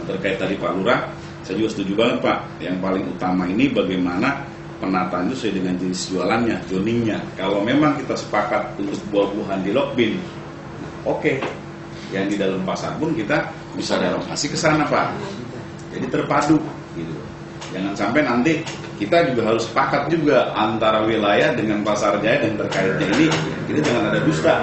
Nah, terkait tadi Pak Lurah, saya juga setuju banget, Pak. Yang paling utama ini bagaimana penataan itu sesuai dengan jenis jualannya, zoningnya. Kalau memang kita sepakat untuk buah-buahan di Lokbin, oke. Yang di dalam pasar pun kita bisa relokasi ke sana, Pak. Jadi terpadu, gitu. Jangan sampai nanti kita juga harus sepakat juga antara wilayah dengan Pasar Jaya dan terkaitnya ini. Kita jangan ada dusta.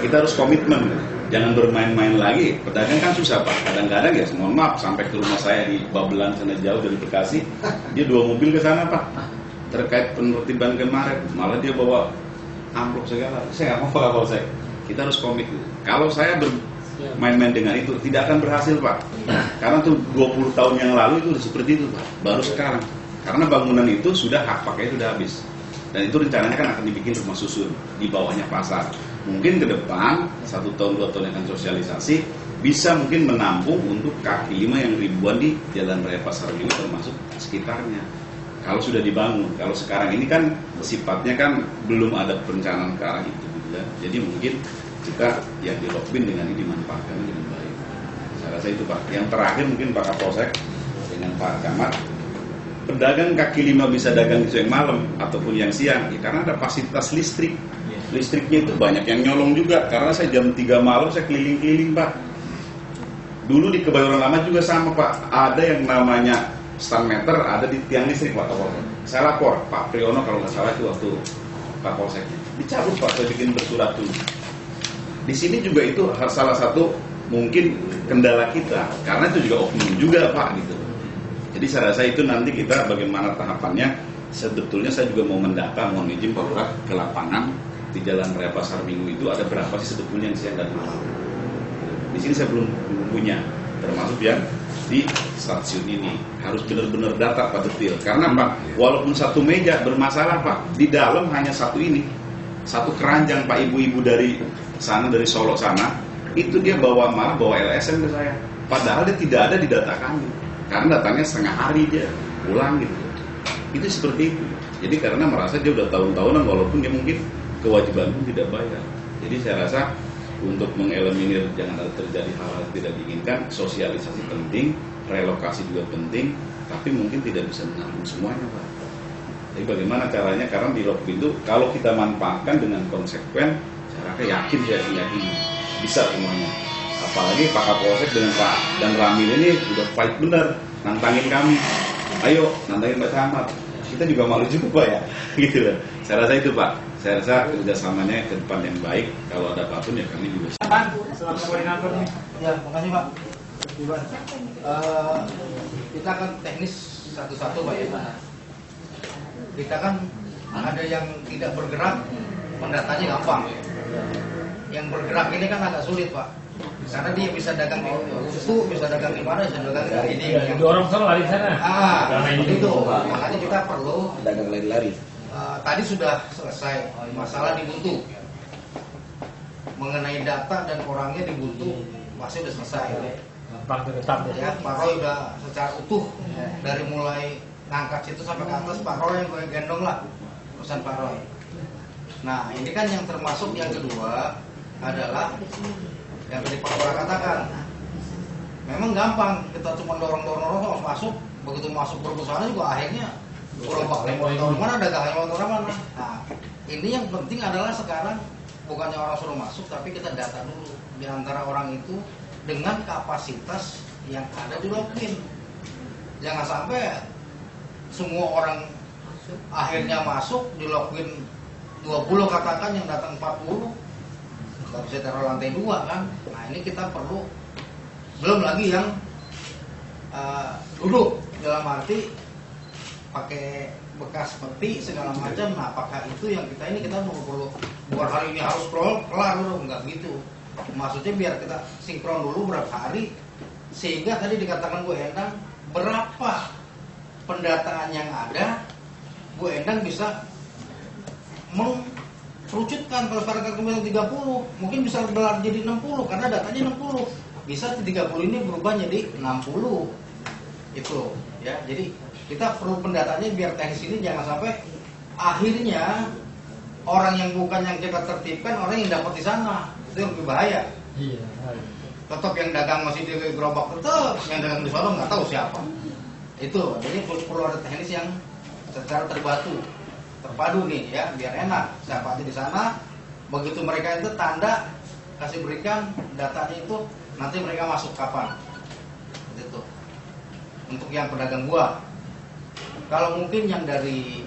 Kita harus komitmen. Jangan bermain-main lagi. Pedagang kan susah, Pak. Kadang-kadang ya, mohon maaf, sampai ke rumah saya di Babelan sana jauh dari Bekasi, dia 2 mobil ke sana, Pak. Terkait penertiban kemarin, malah dia bawa amplop segala. Saya nggak mau, Pak Kapolsek. Kita harus komit. Kalau saya bermain-main dengan itu, tidak akan berhasil, Pak. Karena tuh 20 tahun yang lalu itu udah seperti itu, Pak. Baru sekarang. Karena bangunan itu sudah hak pakai sudah habis. Dan itu rencananya kan akan dibikin rumah susun di bawahnya pasar. Mungkin ke depan 1 tahun 2 tahun akan sosialisasi, bisa mungkin menampung untuk kaki 5 yang ribuan di Jalan Raya Pasar Minggu termasuk sekitarnya. Kalau sudah dibangun, kalau sekarang ini kan sifatnya kan belum ada perencanaan ke arah itu, gitu ya. Jadi mungkin kita yang di Lokbin dengan ini dimanfaatkan dengan baik. Saya rasa itu, Pak. Yang terakhir mungkin Pak Kapolsek dengan Pak Camat, pedagang kaki 5 bisa dagang di siang malam ataupun yang siang, ya, karena ada fasilitas listrik. Listriknya itu banyak yang nyolong juga, karena saya jam 3 malam saya keliling-keliling, Pak. Dulu di Kebayoran Lama juga sama, Pak. Ada yang namanya stand meter ada di tiang listrik, Pak Kapolsek. Saya lapor Pak Priyono kalau nggak salah itu waktu Pak Polseknya dicabut, Pak. Saya bikin bersurat dulu. Di sini juga itu salah satu mungkin kendala kita, karena itu juga oknum juga, Pak, gitu. Jadi saya rasa itu nanti kita bagaimana tahapannya. Sebetulnya saya juga mau mendata, mohon izin Pak Lurah, ke lapangan di Jalan Raya Pasar Minggu itu ada berapa sih sebetulnya yang siang dan malam. Di sini saya belum punya, termasuk yang di stasiun ini harus benar-benar data, Pak, detail. Karena, Pak, walaupun satu meja bermasalah, Pak, di dalam hanya satu ini, satu keranjang, Pak, ibu-ibu dari sana, dari Solo sana, itu dia malah bawa LSM ke saya. Padahal dia tidak ada di data kami. karena datangnya setengah hari dia pulang gitu. Itu seperti itu. Jadi karena merasa dia udah tahun-tahunan walaupun dia mungkin kewajiban pun tidak bayar. Jadi saya rasa untuk mengeliminir jangan ada terjadi hal-hal tidak diinginkan, sosialisasi penting, relokasi juga penting, tapi mungkin tidak bisa menampung semuanya, Pak. Jadi bagaimana caranya? Karena di lock pintu kalau kita manfaatkan dengan konsekuen, saya rasa yakin bisa semuanya. Apalagi Pak Kapolsek dengan Pak dan Ramil ini udah fight bener, nantangin kami. Ayo nantangin Pak Camat. Kita juga malu juga Pak ya, gitu loh. Saya rasa itu Pak. Saya rasa kerjasamanya ke depan yang baik. Kalau ada apapun ya kami juga. Selamat koordinator nih. Ya, makasih Pak. Kita kan teknis satu-satu Pak ya. Kita kan ada yang tidak bergerak, pendatanya gampang. Yang bergerak ini kan agak sulit Pak. Karena dia bisa dagang di Usu, bisa dagang di mana, bisa dagang di ini. Dorong sana lari sana. Itu. Makanya kita perlu dagang lari-lari. tadi sudah selesai masalah di Buntu. Mengenai data dan orangnya di Buntu masih sudah selesai. Ya, Pak Roy udah secara utuh dari mulai ngangkat situ sampai ke atas, Pak Roy yang gue gendong lah urusan Pak Roy. Nah ini kan yang termasuk yang kedua adalah yang tadi Pak Roy katakan, memang gampang kita cuma dorong masuk, begitu masuk perusahaan juga akhirnya pulau Pak Lembong mana dagang motor mana. Nah ini yang penting adalah sekarang bukannya orang suruh masuk, tapi kita data dulu di antara orang itu dengan kapasitas yang ada di login. Jangan sampai semua orang akhirnya masuk di login 20 katakan yang datang 40, nggak bisa taruh lantai 2 kan. Nah ini kita perlu, belum lagi yang duduk dalam arti pakai bekas peti segala macam. Nah apakah itu yang kita perlu buat hari ini harus kelar dulu, nggak gitu. Maksudnya biar kita sinkron dulu berapa hari, sehingga tadi dikatakan Bu Endang berapa pendataan yang ada, Bu Endang bisa mengerucutkan. Kalau sekarang kita 30 mungkin bisa gelar jadi 60 karena datanya 60, bisa 30 ini berubah jadi 60 itu ya. Jadi kita perlu pendataannya biar teknis ini jangan sampai akhirnya orang yang bukan yang kita tertibkan orang yang dapat di sana, itu lebih bahaya. Iya. Tetap yang dagang masih di gerobak, tetap yang dagang di sana nggak tahu siapa. Itu jadi perlu ada teknis yang secara terpadu nih ya, biar enak. Siapa aja di sana, begitu mereka itu tanda kasih berikan datanya itu, nanti mereka masuk kapan. Itu untuk yang pedagang buah. Kalau mungkin yang dari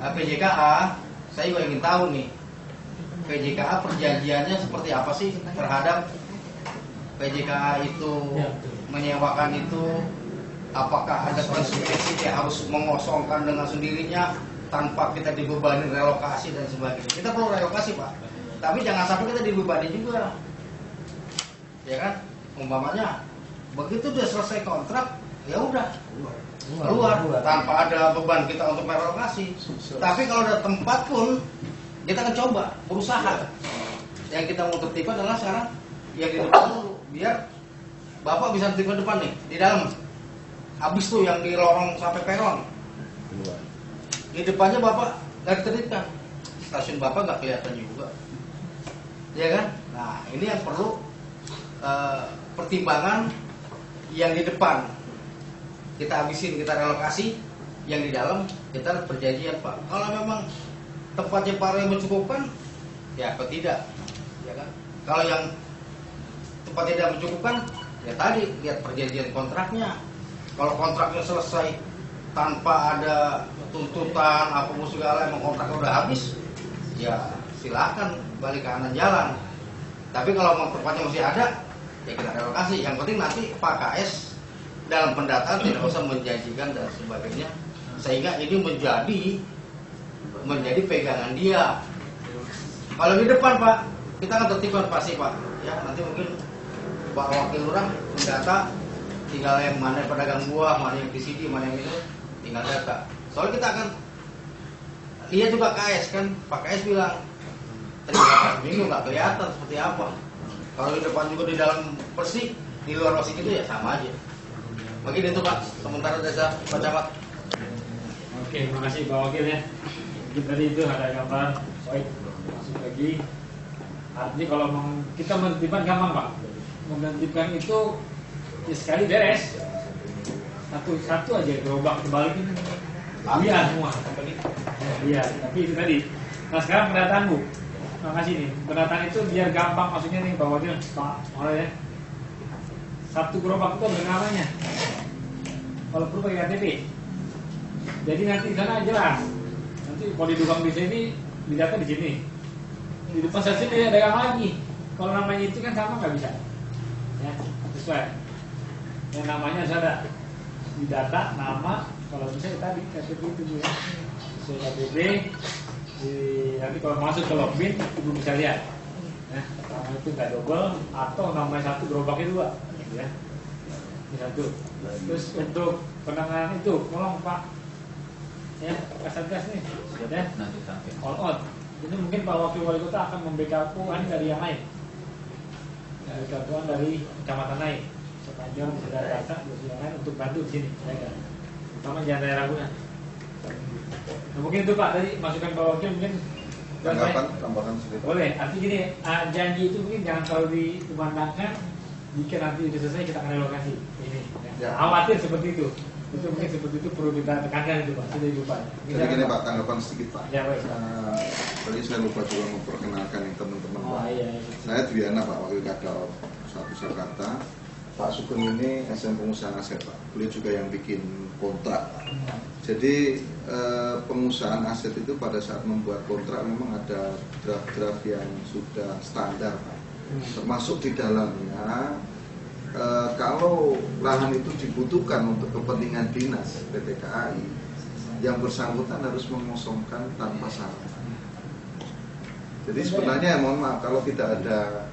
PJKA, saya juga ingin tahu nih, PJKA perjanjiannya seperti apa sih terhadap PJKA itu menyewakan itu, apakah ada konsekuensi dia harus mengosongkan dengan sendirinya tanpa kita dibebani relokasi dan sebagainya. Kita perlu relokasi Pak, tapi jangan sampai kita dibebani juga, ya kan? Umpamanya begitu udah selesai kontrak, ya udah keluar tanpa ada beban kita untuk merelokasi. Tapi kalau ada tempat pun kita akan coba berusaha. Yang kita mau tertipkan adalah sekarang yang di depan dulu, biar Bapak bisa tertipkan depan nih di dalam. Habis tuh yang di lorong sampai peron, di depannya Bapak nggak ditertipkan, stasiun Bapak nggak kelihatan juga, ya kan? Nah ini yang perlu pertimbangan. Yang di depan kita habisin, kita relokasi. Yang di dalam kita perjanjian Pak. Kalau memang tempatnya Pak Roy mencukupkan, ya apa tidak, ya kan? Kalau yang tempat tidak mencukupkan, ya tadi lihat perjanjian kontraknya. Kalau kontraknya selesai tanpa ada tuntutan apapun segala, emang kontraknya udah habis, ya silakan balik ke kanan jalan. Tapi kalau tempatnya masih ada, ya kita relokasi. Yang penting nanti Pak KS dalam pendataan tidak usah menjanjikan dan sebagainya, sehingga ini menjadi pegangan dia. Kalau di depan Pak, kita akan tertibkan pasti Pak. Ya nanti mungkin Pak Wakil Lurah mendata, tinggal yang mana pedagang buah, mana yang PCD, mana yang itu, tinggal data. Soalnya kita akan lihat juga KS kan, Pak KS bilang tadi minggu nggak kelihatan seperti apa. Kalau di depan juga di dalam bersih, di luar bersih gitu ya sama aja. Mungkin itu Pak, sementara desa Pak Camat. Oke, terima kasih Pak Wakil ya. Jadi tadi itu ada gambar, baik masuk lagi. Artinya kalau kita menertibkan gampang Pak. Menertibkan itu ya sekali beres. Satu aja gerobak dibalikin. Biar semua. Iya, tapi itu tadi. Nah sekarang pendataan Bu. Makasih nih. Pendataan itu biar gampang maksudnya nih Pak Wakil, Pak Malah ya. Satu gerobak itu ada namanya. Kalau perlu pakai KTP. Jadi nanti di sana jelas. Nanti kalau di dukang di sini, di data di sini. Di depan stasiun dia dagang lagi. Kalau namanya itu kan sama nggak bisa. Ya, sesuai. Yang namanya ada di data nama. Kalau bisa tadi KTP itu Bu ya. Sesuai KTP. Nanti kalau masuk ke login, Ibu bisa lihat. Ya, nama itu nggak double atau namanya satu gerobaknya dua. Ya. Ini satu. Terus untuk penanganan itu, tolong Pak. Ya, Kasatgas nih. Ya. All out. Ini mungkin Pak Wakil Wali Kota akan membackup dari yang lain. Dari bantuan dari kecamatan lain. Sepanjang sudah data dari yang lain untuk bantu di sini. Ya, terutama jangan daerah Ragunan. Nah, mungkin itu Pak tadi masukan Pak Wakil mungkin. Tambahan sedikit. Boleh. Artinya gini, janji itu mungkin jangan selalu dikumandangkan. Jika nanti sudah selesai kita akan relokasi ini. Ya. Khawatir seperti itu. Itu mungkin seperti itu perlu kita tekankan itu Pak. Sudah lupa. Jadi gini Pak, tanggapan sedikit Pak. Ya baik. Tadi saya lupa juga memperkenalkan yang teman-teman Pak. Iya. Saya Dwiana Pak, Wakil Kadal 1 Jakarta. Pak Sugeng ini SM Pengusahaan Aset Pak. Beliau juga yang bikin kontrak. Jadi pengusahaan aset itu pada saat membuat kontrak memang ada draft-draft yang sudah standar Pak. Termasuk di dalamnya kalau lahan itu dibutuhkan untuk kepentingan dinas PT KAI, yang bersangkutan harus mengosongkan tanpa syarat. Jadi sebenarnya mohon maaf kalau tidak ada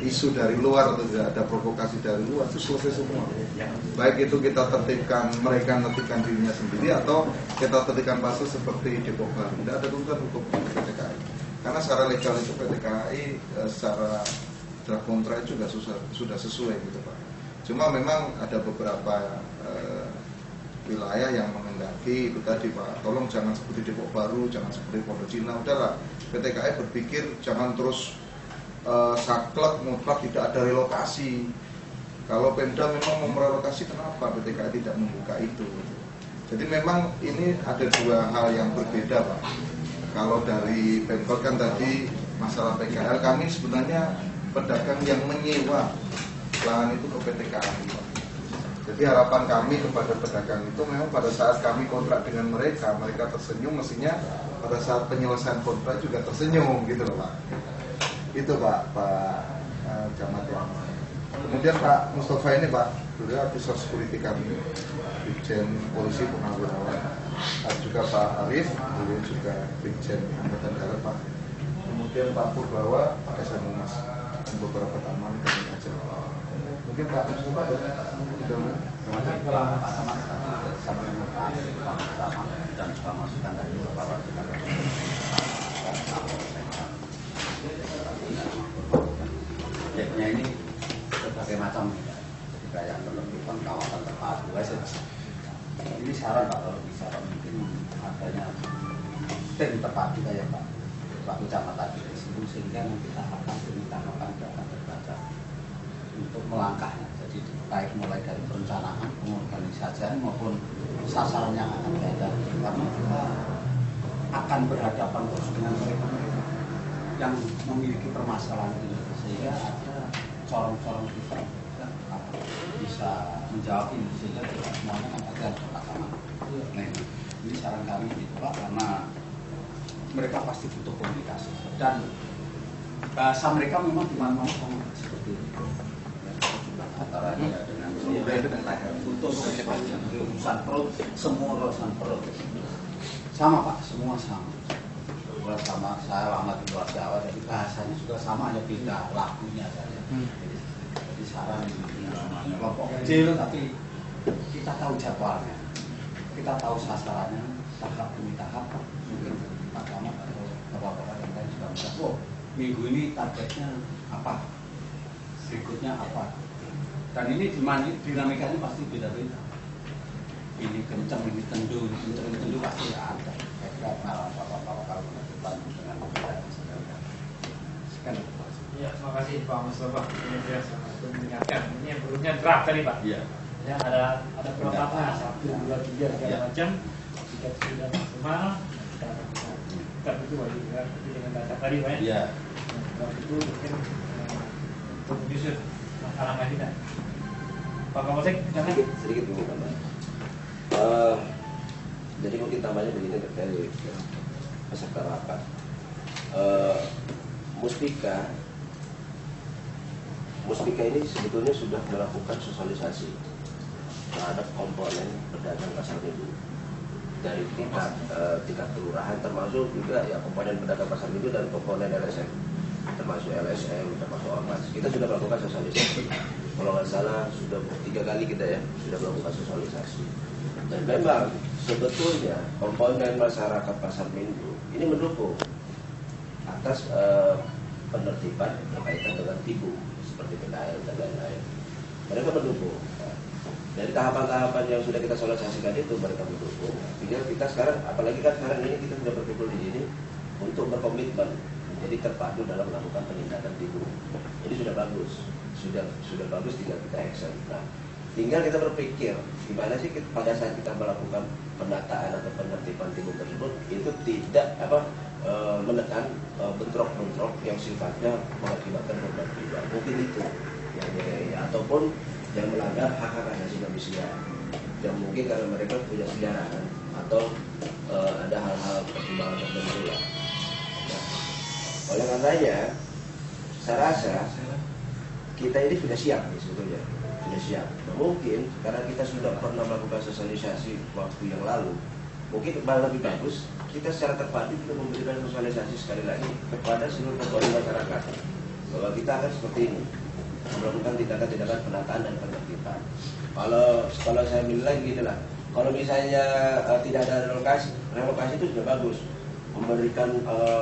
isu dari luar atau tidak ada provokasi dari luar itu selesai semua. Baik itu kita tertibkan mereka tertibkan dirinya sendiri atau kita tertibkan pasal seperti Depok Baru. Tidak ada tuntutan hukum PT KAI. Karena secara legal itu PT KAI secara draft kontrak juga sudah sesuai gitu Pak. Cuma memang ada beberapa wilayah yang menghendaki itu tadi Pak, tolong jangan seperti Depok Baru, jangan seperti Pondok Cina. Udahlah, PT KAI berpikir jangan terus saklek mutlak tidak ada relokasi. Kalau Pemda memang mau merelokasi, kenapa PT KAI tidak membuka itu? Jadi memang ini ada dua hal yang berbeda Pak. Kalau dari Pemkot kan tadi masalah PKL, kami sebenarnya pedagang yang menyewa lahan itu ke PT KAI Pak. Jadi harapan kami kepada pedagang itu memang pada saat kami kontrak dengan mereka tersenyum, mestinya pada saat penyelesaian kontrak juga tersenyum gitu loh Pak. Itu Pak Camat ya. Kemudian Pak Mustafa ini Pak, beliau officer security kami, Brigjen Polisi Purnawirawan. Juga Pak Arif, beliau juga Brigjen Angkatan Darat Pak. Kemudian Pak Purbawa, Pak SM Humas, dan beberapa taman kami aja. Mungkin Pak Mustafa ada. Terima kasih Pak Camat sampai dan juga masukan dari Bapak proyeknya ini berbagai macam, ketika yang penertiban kawasan terpadu. Ini saran Pak, kalau bisa Pak, mungkin adanya tim terpadu kayak Pak Camat tadi disebut, sehingga nanti tahapan akan terbaca untuk melangkahnya. Jadi baik mulai dari perencanaan, pengorganisasian maupun sasaran yang akan dihadapi, karena kita akan berhadapan terus dengan mereka yang memiliki permasalahan ini, sehingga ada corong-corong kita bisa menjawab ini, sehingga kita semuanya kan ada pasangan. Nah, ini saran kami itu Pak, karena mereka pasti butuh komunikasi dan bahasa mereka memang dimana-mana sama seperti ini. Antara dengan untuk urusan perut, semua urusan perut sama Pak, semua sama. Sama saya lama di luar Jawa, jadi bahasanya juga sama, hanya beda lagunya saja. Jadi saran kelompok kecil, tapi kita tahu jadwalnya, kita tahu sasarannya, tahap demi tahap. Mungkin Pak Camat atau bapak-bapak yang lain juga bisa, minggu ini targetnya apa, berikutnya apa. Dan ini dinamikanya pasti beda-beda. Ini kencang, ini tendu, ini tendu pasti ada. Saya kalau penertiban dengan sekian. Ya, terima kasih Pak Mustafa. Ini saya sangat mengingatkan. Ini yang berikutnya draft tadi Pak. Iya. Ya, ada protapnya 1, 2, 3 segala macam. Jika sudah maksimal, kita itu wajib ya. Tapi dengan data tadi Pak ya. Iya. Nah, itu mungkin untuk menyusun langkah-langkah kita. Pak Kapolsek, jangan. Sedikit dulu tambah. Jadi mungkin tambahnya begini terkait peserta rapat. Muspika ini sebetulnya sudah melakukan sosialisasi terhadap komponen pedagang pasar minggu dari tingkat kelurahan, termasuk juga ya komponen pedagang pasar minggu dan komponen LSM, termasuk LSM, termasuk ormas. Kita sudah melakukan sosialisasi. Kalau nggak salah sudah 3 kali kita ya sudah melakukan sosialisasi. Dan memang sebetulnya komponen masyarakat pasar minggu ini mendukung atas penertiban berkaitan dengan tibu seperti PKL dan lain-lain. Mereka mendukung. Dari tahapan-tahapan yang sudah kita sosialisasikan itu mereka mendukung. Tinggal kita sekarang, apalagi kan sekarang ini kita sudah berkumpul di sini untuk berkomitmen menjadi terpadu dalam melakukan penindakan tibu. Jadi sudah bagus, sudah bagus, tinggal kita action. Nah, tinggal kita berpikir gimana sih pada saat kita melakukan pendataan atau penertiban timbul tersebut itu tidak menekan bentrok-bentrok yang sifatnya mengakibatkan korban jiwa. Mungkin itu yang ataupun yang melanggar hak-hak asasi manusia yang mungkin karena mereka punya sejarah atau ada hal-hal pertimbangan tertentu lah. Nah, oleh karenanya saya rasa kita ini sudah siap nih sebetulnya. Sudah siap. Nah, mungkin karena kita sudah pernah melakukan sosialisasi waktu yang lalu, mungkin lebih bagus kita secara terpadu juga memberikan sosialisasi sekali lagi kepada seluruh komponen masyarakat bahwa kita akan seperti ini melakukan tindakan-tindakan penataan dan penertiban. Kalau saya bilang gini lah, kalau misalnya tidak ada relokasi itu sudah bagus. Memberikan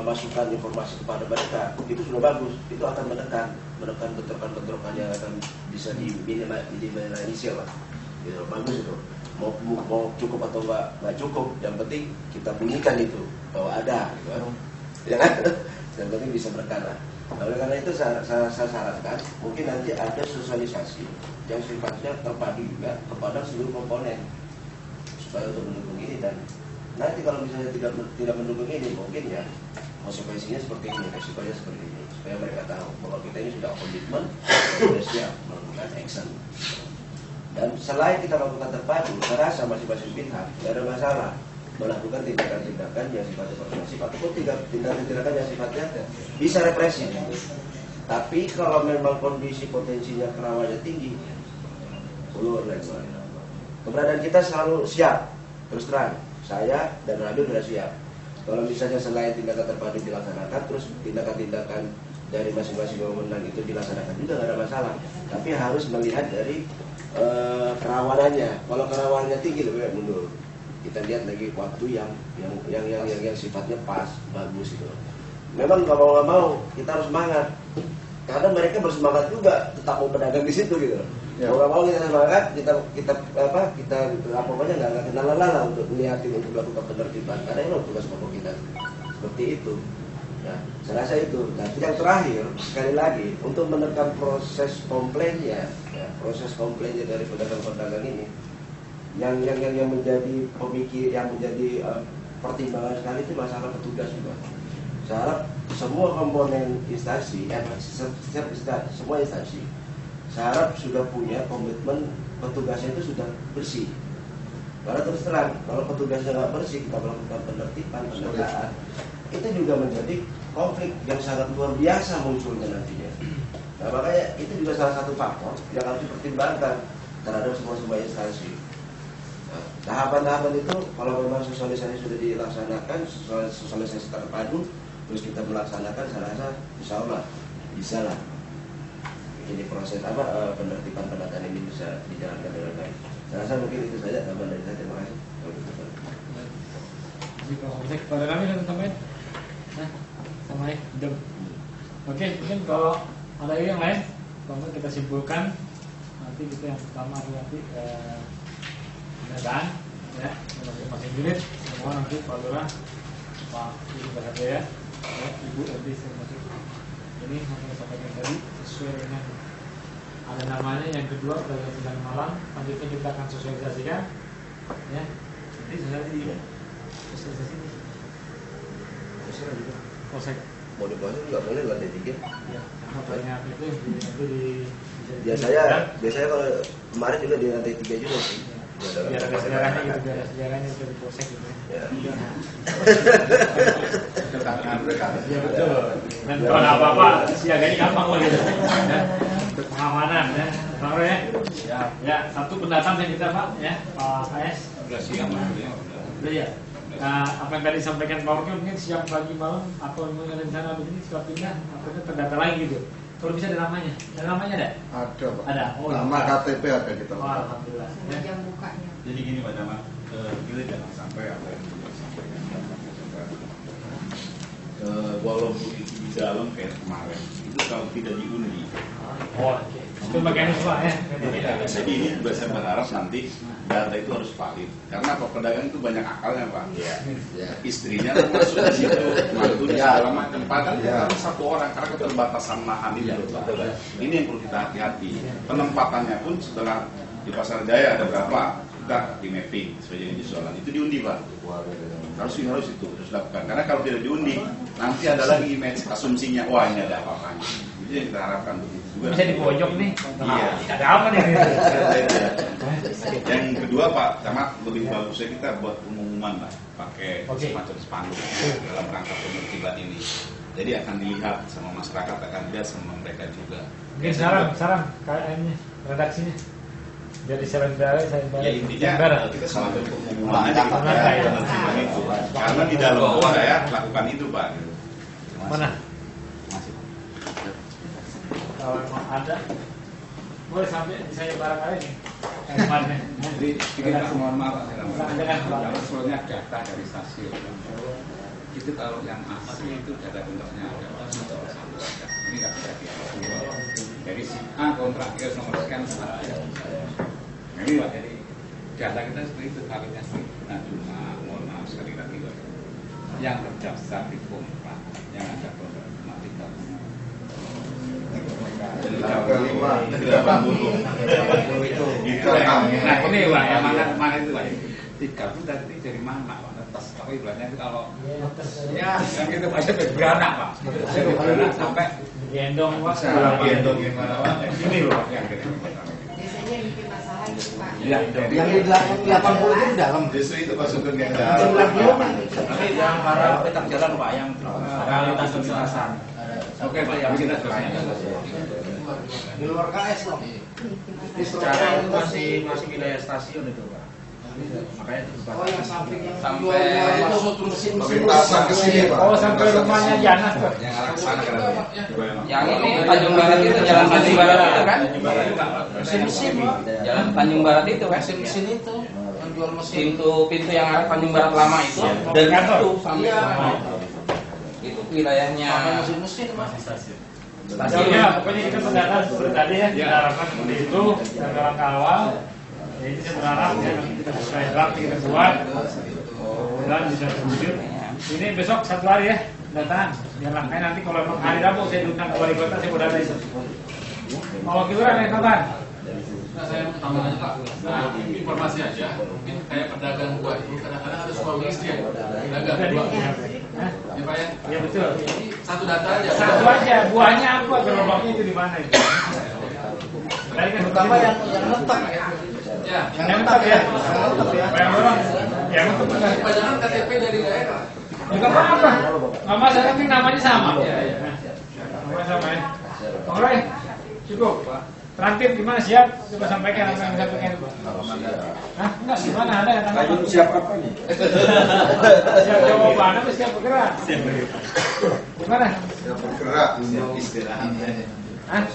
masukan informasi kepada mereka itu sudah bagus, itu akan menekan bentrokan-bentrokan yang akan bisa diminimalisir lah. Gitu, bagus itu. Mau cukup atau nggak cukup, yang penting kita bunyikan itu bahwa ada, gitu kan? Ya kan? Yang penting bisa berkala. Nah, oleh karena itu saya sarankan mungkin nanti ada sosialisasi yang sifatnya terpadu juga kepada seluruh komponen supaya untuk mendukung ini, dan nanti kalau misalnya tidak mendukung ini mungkin ya konsekuensinya seperti ini, resikonya seperti ini, supaya mereka tahu bahwa kita ini sudah komitmen, sudah siap melakukan action. Dan selain kita melakukan terpadu, saya rasa masing-masing pihak tidak ada masalah melakukan tindakan-tindakan yang sifatnya represif ataupun tindakan-tindakan yang sifatnya bisa represif. Tapi kalau memang kondisi potensinya kerawannya tinggi, ulur lagi. Keberadaan kita selalu siap, terus terang. Saya dan Rabil sudah siap. Kalau misalnya selain tindakan terpadu dilaksanakan, terus tindakan-tindakan dari masing-masing wewenang itu dilaksanakan juga nggak ada masalah. Tapi harus melihat dari kerawanannya. Kalau kerawanannya tinggi lebih baik mundur. Kita lihat lagi waktu yang sifatnya pas, bagus itu. Memang kalau nggak mau kita harus semangat. Karena mereka bersemangat juga tetap mau pedagang di situ gitu. Ya. Kalau mau kita semangat, kita pokoknya nggak kenal lelah untuk melihatin untuk melakukan penertiban. Karena itu tugas pokok kita seperti itu. Nah, saya rasa itu. Nah, yang terakhir sekali lagi untuk menekan proses komplainnya dari pedagang-pedagang ini, yang menjadi pemikir, yang menjadi pertimbangan sekali itu masalah petugas juga. Saya harap semua komponen instansi, semua instansi, saya harap sudah punya komitmen petugasnya itu sudah bersih. Karena terus terang, kalau petugasnya nggak bersih, kita melakukan penertiban, pendataan, itu juga menjadi konflik yang sangat luar biasa munculnya nantinya. Nah, makanya itu juga salah satu faktor yang harus dipertimbangkan terhadap semua instansi. Nah, tahapan-tahapan itu kalau memang sosialisasi sudah dilaksanakan, sosialisasi terpadu, terus kita melaksanakan, saya rasa insya Allah bisa lah. Jadi proses penertiban pendataan ini bisa dijalankan dengan baik. Saya rasa mungkin itu saja tambahan dari saya. Terima kasih. Pada kami dan teman-teman, sama jam. Oke, mungkin kalau ada yang lain, kita simpulkan nanti kita yang pertama nanti pendataan ya masing-masing unit semua nanti Pak Lurah, Pak Ibu Berhadaya, ya, Ibu Edi termasuk ini yang saya sampaikan tadi sesuai dengan ada namanya. Yang kedua pedagang sedang malam, selanjutnya kita akan sosialisasikan ya, nanti sosialisasi polsek Mau diproses nggak boleh lantai 3. ya, karena banyak itu nanti di Biasanya kalau kemarin juga di lantai 3 juga sih. biar ada sejarahnya gitu, biar ada sejarahnya dari polsek gitu ya. Ya. Ya betul. Dan kalau ada apa-apa siaganya gampang lah gitu. Ya. Untuk pengamanan ya. Bang Roy ya. Ya, satu pendatang yang kita Pak ya, Pak AS. Sudah siap maksudnya. Udah ya. Nah, apa yang tadi disampaikan Pak Roy mungkin siang pagi malam atau rencana begini sudah pindah atau terdata lagi gitu. Kalau bisa ada namanya. Ada namanya ada? Ada Pak. Ada. Oh, Nama ada. KTP ada kita. Oh, alhamdulillah. Ya. jam bukanya. Jadi gini Pak Camat, kita jangan sampai apa yang disampaikan walaupun itu di dalam kayak kemarin, itu kalau tidak diundi. Oh, oke. Itu bagian itu Pak ya. Jadi ini juga saya berharap nanti data itu harus valid. Karena apa, pedagang itu banyak akalnya Pak. Istrinya masuk di situ, mantunya segala macam. Padahal kan satu orang karena keterbatasan lahan itu. Ini yang perlu kita hati-hati. Penempatannya pun setelah di Pasar Jaya ada berapa, kita di mapping sesuai dengan jualan itu diundi Pak. Harus itu terus lakukan. Karena kalau tidak diundi, nanti ada lagi image asumsinya, wah ini ada apa-apanya. Itu yang kita harapkan begitu juga. Bisa di pojok nih. Iya. Ada apa nih? Yang kedua Pak Camat, lebih bagusnya kita buat pengumuman Pak, pakai semacam spanduk dalam rangka penertiban ini. Jadi akan dilihat sama masyarakat, akan dilihat sama mereka juga. Mungkin saran KM-nya, redaksinya. Jadi saya balik. Ya intinya kita semacam pengumuman aja kita penertiban itu. Karena di dalam saya lakukan itu Pak. Mana? Kalau memang ada, boleh sampai saya barangkali nih. Kemarin. Jadi kita mohon maaf Jangan. sebetulnya data dari stasiun itu kalau yang asli itu data kontraknya ada satu aja. Ini nggak bisa diambil dari si A kontrak dia nomor sekian ada. Ini Pak, jadi data kita seperti itu validnya sih. Nah cuma mohon maaf sekali lagi yang terdaftar di kontrak yang ada kontrak mati Nah ini Pak, yang mana itu Pak? 30 tadi dari mana Pak? Netes, tapi ibaratnya itu kalau ya yang itu aja beranak Pak. Dari beranak sampai gendong Pak. Gendong gimana Pak? Ini loh yang kita Biasanya yang bikin masalah itu Pak. Iya, Yang di 80 itu di dalam. Justru itu Pak Sugeng yang Tapi yang para petak jalan Pak, yang realitas lintasan. Oke Pak, yang kita selesai. Di luar KS loh. Secara itu masih wilayah stasiun itu Pak. Makanya itu Pak. Oh yang samping yang Sampai itu mesin Lintasan ke sini Pak. Oh sampai rumahnya Janas Pak. yang arah sana kan. Yang ini Tanjung Barat itu, Jalan Tanjung Barat itu kan? mesin Jalan Tanjung Barat itu kan? mesin itu yang jual mesin. Pintu yang arah Tanjung Barat lama itu dari itu sampai Iya. itu wilayahnya Mesin Mas. Ya, pokoknya kita pendataan seperti tadi ya, kita harapkan seperti itu dan langkah awal. Ya, ini saya berharap ya nanti kita sesuai draft kita buat dan bisa terwujud. Ini besok satu hari ya pendataan. Biar langkahnya nanti kalau memang hari Rabu saya diundang ke wali kota saya mau data itu. Mau wakil lurah ya kawan? Nah, saya mau tambah aja Pak. Nah, informasi aja. Mungkin kayak pedagang buah itu kadang-kadang ada suami istri ya. Pedagang buah. Hah? Ya Pak ya. Ya betul. Jadi satu data aja. Satu aja, buahnya apa? Gerobaknya itu di mana itu? Tadi kan Pertama yang letak ya. Ya. yang tetap ya. Yang orang yang tetap kan. Kebanyakan KTP dari daerah. Enggak apa-apa. Nggak masalah, kan namanya sama. Namanya sama ya. Bang Roy, cukup. Transit gimana, siap? Coba sampaikan apa yang disampaikan itu. Hah? Enggak, gimana? Ada yang tanggapan? Siap apa nih? Siap jawaban, apa siap bergerak? Gimana? Siap bergerak. Istirahat. Hah?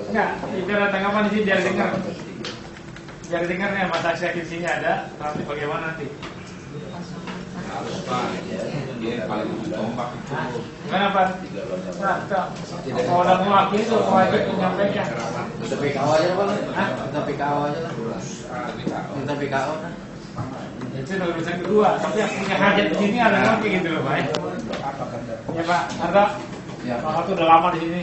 Enggak, itu ada tanggapan di sini biar dengar. Biar dengarnya Mas Aksi Yakin sini ada, nanti bagaimana nanti? Harus Pak, dia paling kompak itu. Gimana Pak? Kalau udah mewakili itu wajib menyampaikan. Minta PKO aja Pak. Minta PKO aja lah. Minta PKO lah. Itu urusan kedua, tapi yang punya hajat di sini ada lagi gitu loh Pak. Ya Pak, ada. Ya. Pak itu udah lama di sini,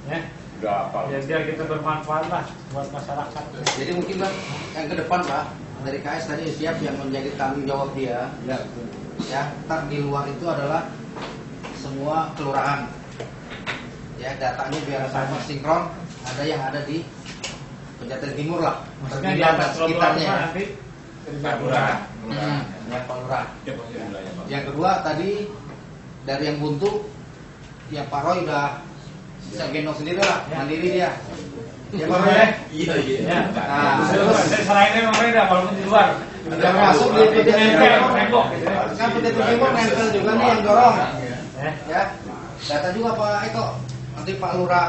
ya. Udah apa? Ya biar kita bermanfaat lah buat masyarakat. Jadi mungkin Pak, yang ke depan Pak, dari KS tadi siap yang menjadi tanggung jawab dia. Ya. Ya, ntar di luar itu adalah semua kelurahan. Ya, datanya biar sama sinkron. Ada yang ada di Pejaten Timur lah. Maksudnya di atas sekitarnya. nanti Pak Lurah. Ya, Pak Lurah. Yang kedua tadi dari yang buntu, ya Pak Roy udah bisa gendong sendiri lah, mandiri dia. Ya Pak Roy. Iya. Ya. Nah, Terus selain Roy dah walaupun di luar. udah masuk di Pejaten Timur. Nembok. Kan Pejaten Timur nempel juga nih yang dorong. Ya. Ya, data juga Pak Eko. Nanti Pak Lurah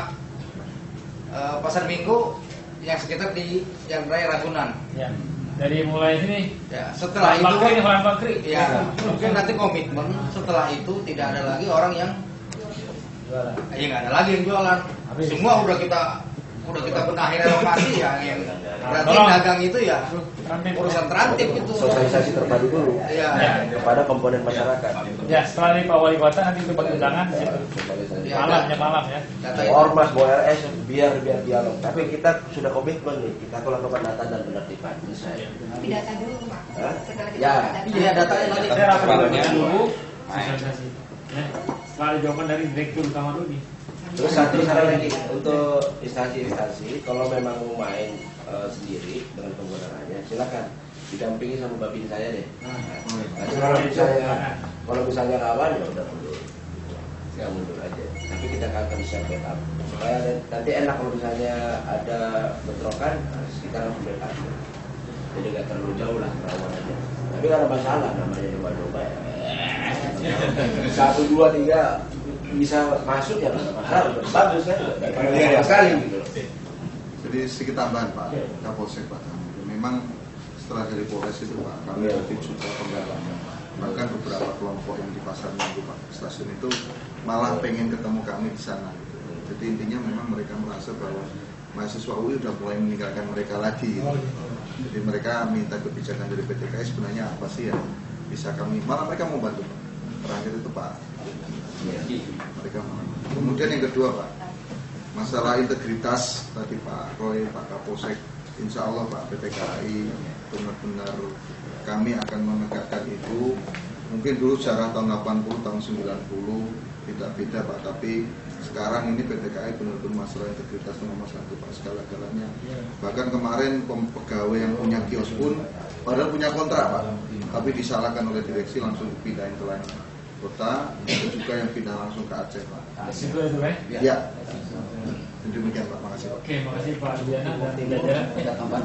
Pasar Minggu yang sekitar di Jalan Raya Ragunan. Ya. Dari mulai sini. Ya, setelah itu Jalan Bakri. ya mungkin nanti komitmen setelah itu tidak ada lagi orang yang ya nggak ada lagi yang jualan. Semua udah kita benahi relokasi ya yang berarti dagang itu ya urusan terantip itu. Sosialisasi terpadu dulu Iya. kepada komponen masyarakat. Ya, setelah dari Pak Wali Kota nanti itu bagi undangan di situ. Malam ya. Data itu. Ormas, RS biar dialog. Tapi kita sudah komitmen nih, kita lakukan data dan penertiban. Tapi data dulu Pak. Hah? Setelah Ya. Iya datanya nanti. Saya rapat dulu sosialisasi. Ya. Setelah jawaban dari direktur utama dulu nih. Terus satu saran lagi untuk instansi-instansi, kalau memang mau main sendiri dengan penggunaannya, silakan didampingi sama babin saya deh. Nanti kalau misalnya kawan ya udah mundur aja. Tapi kita akan bisa backup supaya nanti enak kalau misalnya ada bentrokan, kita langsung backup. Jadi nggak terlalu jauh lah kerawanannya. Tapi kalau ada masalah namanya coba-coba ya. 1, 2, 3 bisa masuk ya masalah bagus kan daripada sekali gitu. Jadi sedikit tambahan Pak Kapolsek Pak. Memang setelah dari Polres itu Pak, kami ada tim juga pendalaman. Bahkan beberapa kelompok yang di Pasar Minggu Pak stasiun itu malah pengen ketemu kami di sana. Gitu. Jadi intinya memang mereka merasa bahwa mahasiswa UI sudah mulai meninggalkan mereka lagi. Gitu. Jadi mereka minta kebijakan dari PTKI sebenarnya apa sih yang bisa kami, malah mereka mau bantu Pak. Terakhir itu Pak. Mereka mau. Kemudian yang kedua Pak, masalah integritas tadi Pak Roy, Pak Kapolsek, insya Allah Pak PTKI benar-benar kami akan menegakkan itu. Mungkin dulu sejarah tahun 80, tahun 90 tidak beda Pak, tapi sekarang ini PTKI benar-benar masalah integritas nomor 1 Pak segala-galanya. Bahkan kemarin pegawai yang punya kios pun padahal punya kontrak Pak, tapi disalahkan oleh direksi langsung dipindahin ke lain kota, itu juga yang pindah langsung ke Aceh Pak. Situ itu Ya. Demikian Pak, makasih Pak. Oke, makasih Pak Diana dan jajaran. Tidak tambah.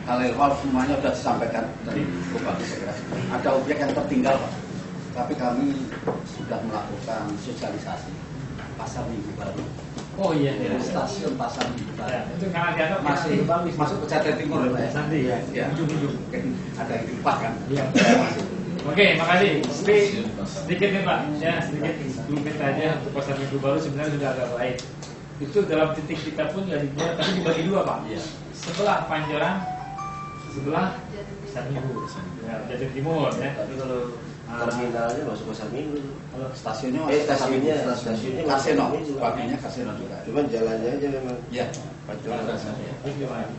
Hal ehwal semuanya sudah disampaikan dari Bupati segera. Ada objek yang tertinggal Pak, tapi kami sudah melakukan sosialisasi Pasar Minggu Baru. Oh iya, Stasiun Pasar Minggu Baru. Ya, itu karena dianggap masuk Pejaten Timur Pak. Nanti ya. Ya. Mungkin ada yang lupa kan. Iya. Oke, makasih. Sedikit nih Pak, ya sedikit dulu aja untuk Pasar Minggu Baru sebenarnya sudah agak baik. Itu dalam titik kita pun ya dibuat, tapi dibagi dua Pak. Sebelah Pancoran, sebelah Pasar Minggu, ya, Jatim Timur ya. Tapi kalau terminalnya masuk Pasar Minggu, kalau stasiunnya stasiunnya Kasino, bagiannya Kasino juga. Cuman jalannya aja memang. Iya. Pancoran. Terus gimana?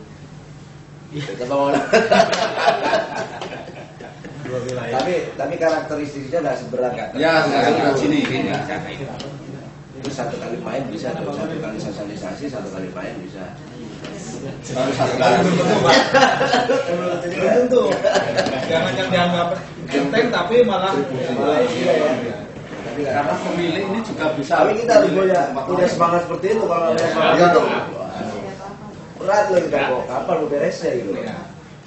Kita bawa. Tapi karakteristiknya nggak seberat. Ya, sini. Itu satu kali main bisa, satu kali sosialisasi, satu kali main bisa. Baru satu kali. Belum tentu. Jangan yang dianggap enteng tapi malah Karena pemilih ini juga bisa. Tapi kita harus punya semangat seperti itu kalau ada semangat itu. Berat loh kita kok. Kapan mau beresnya gitu.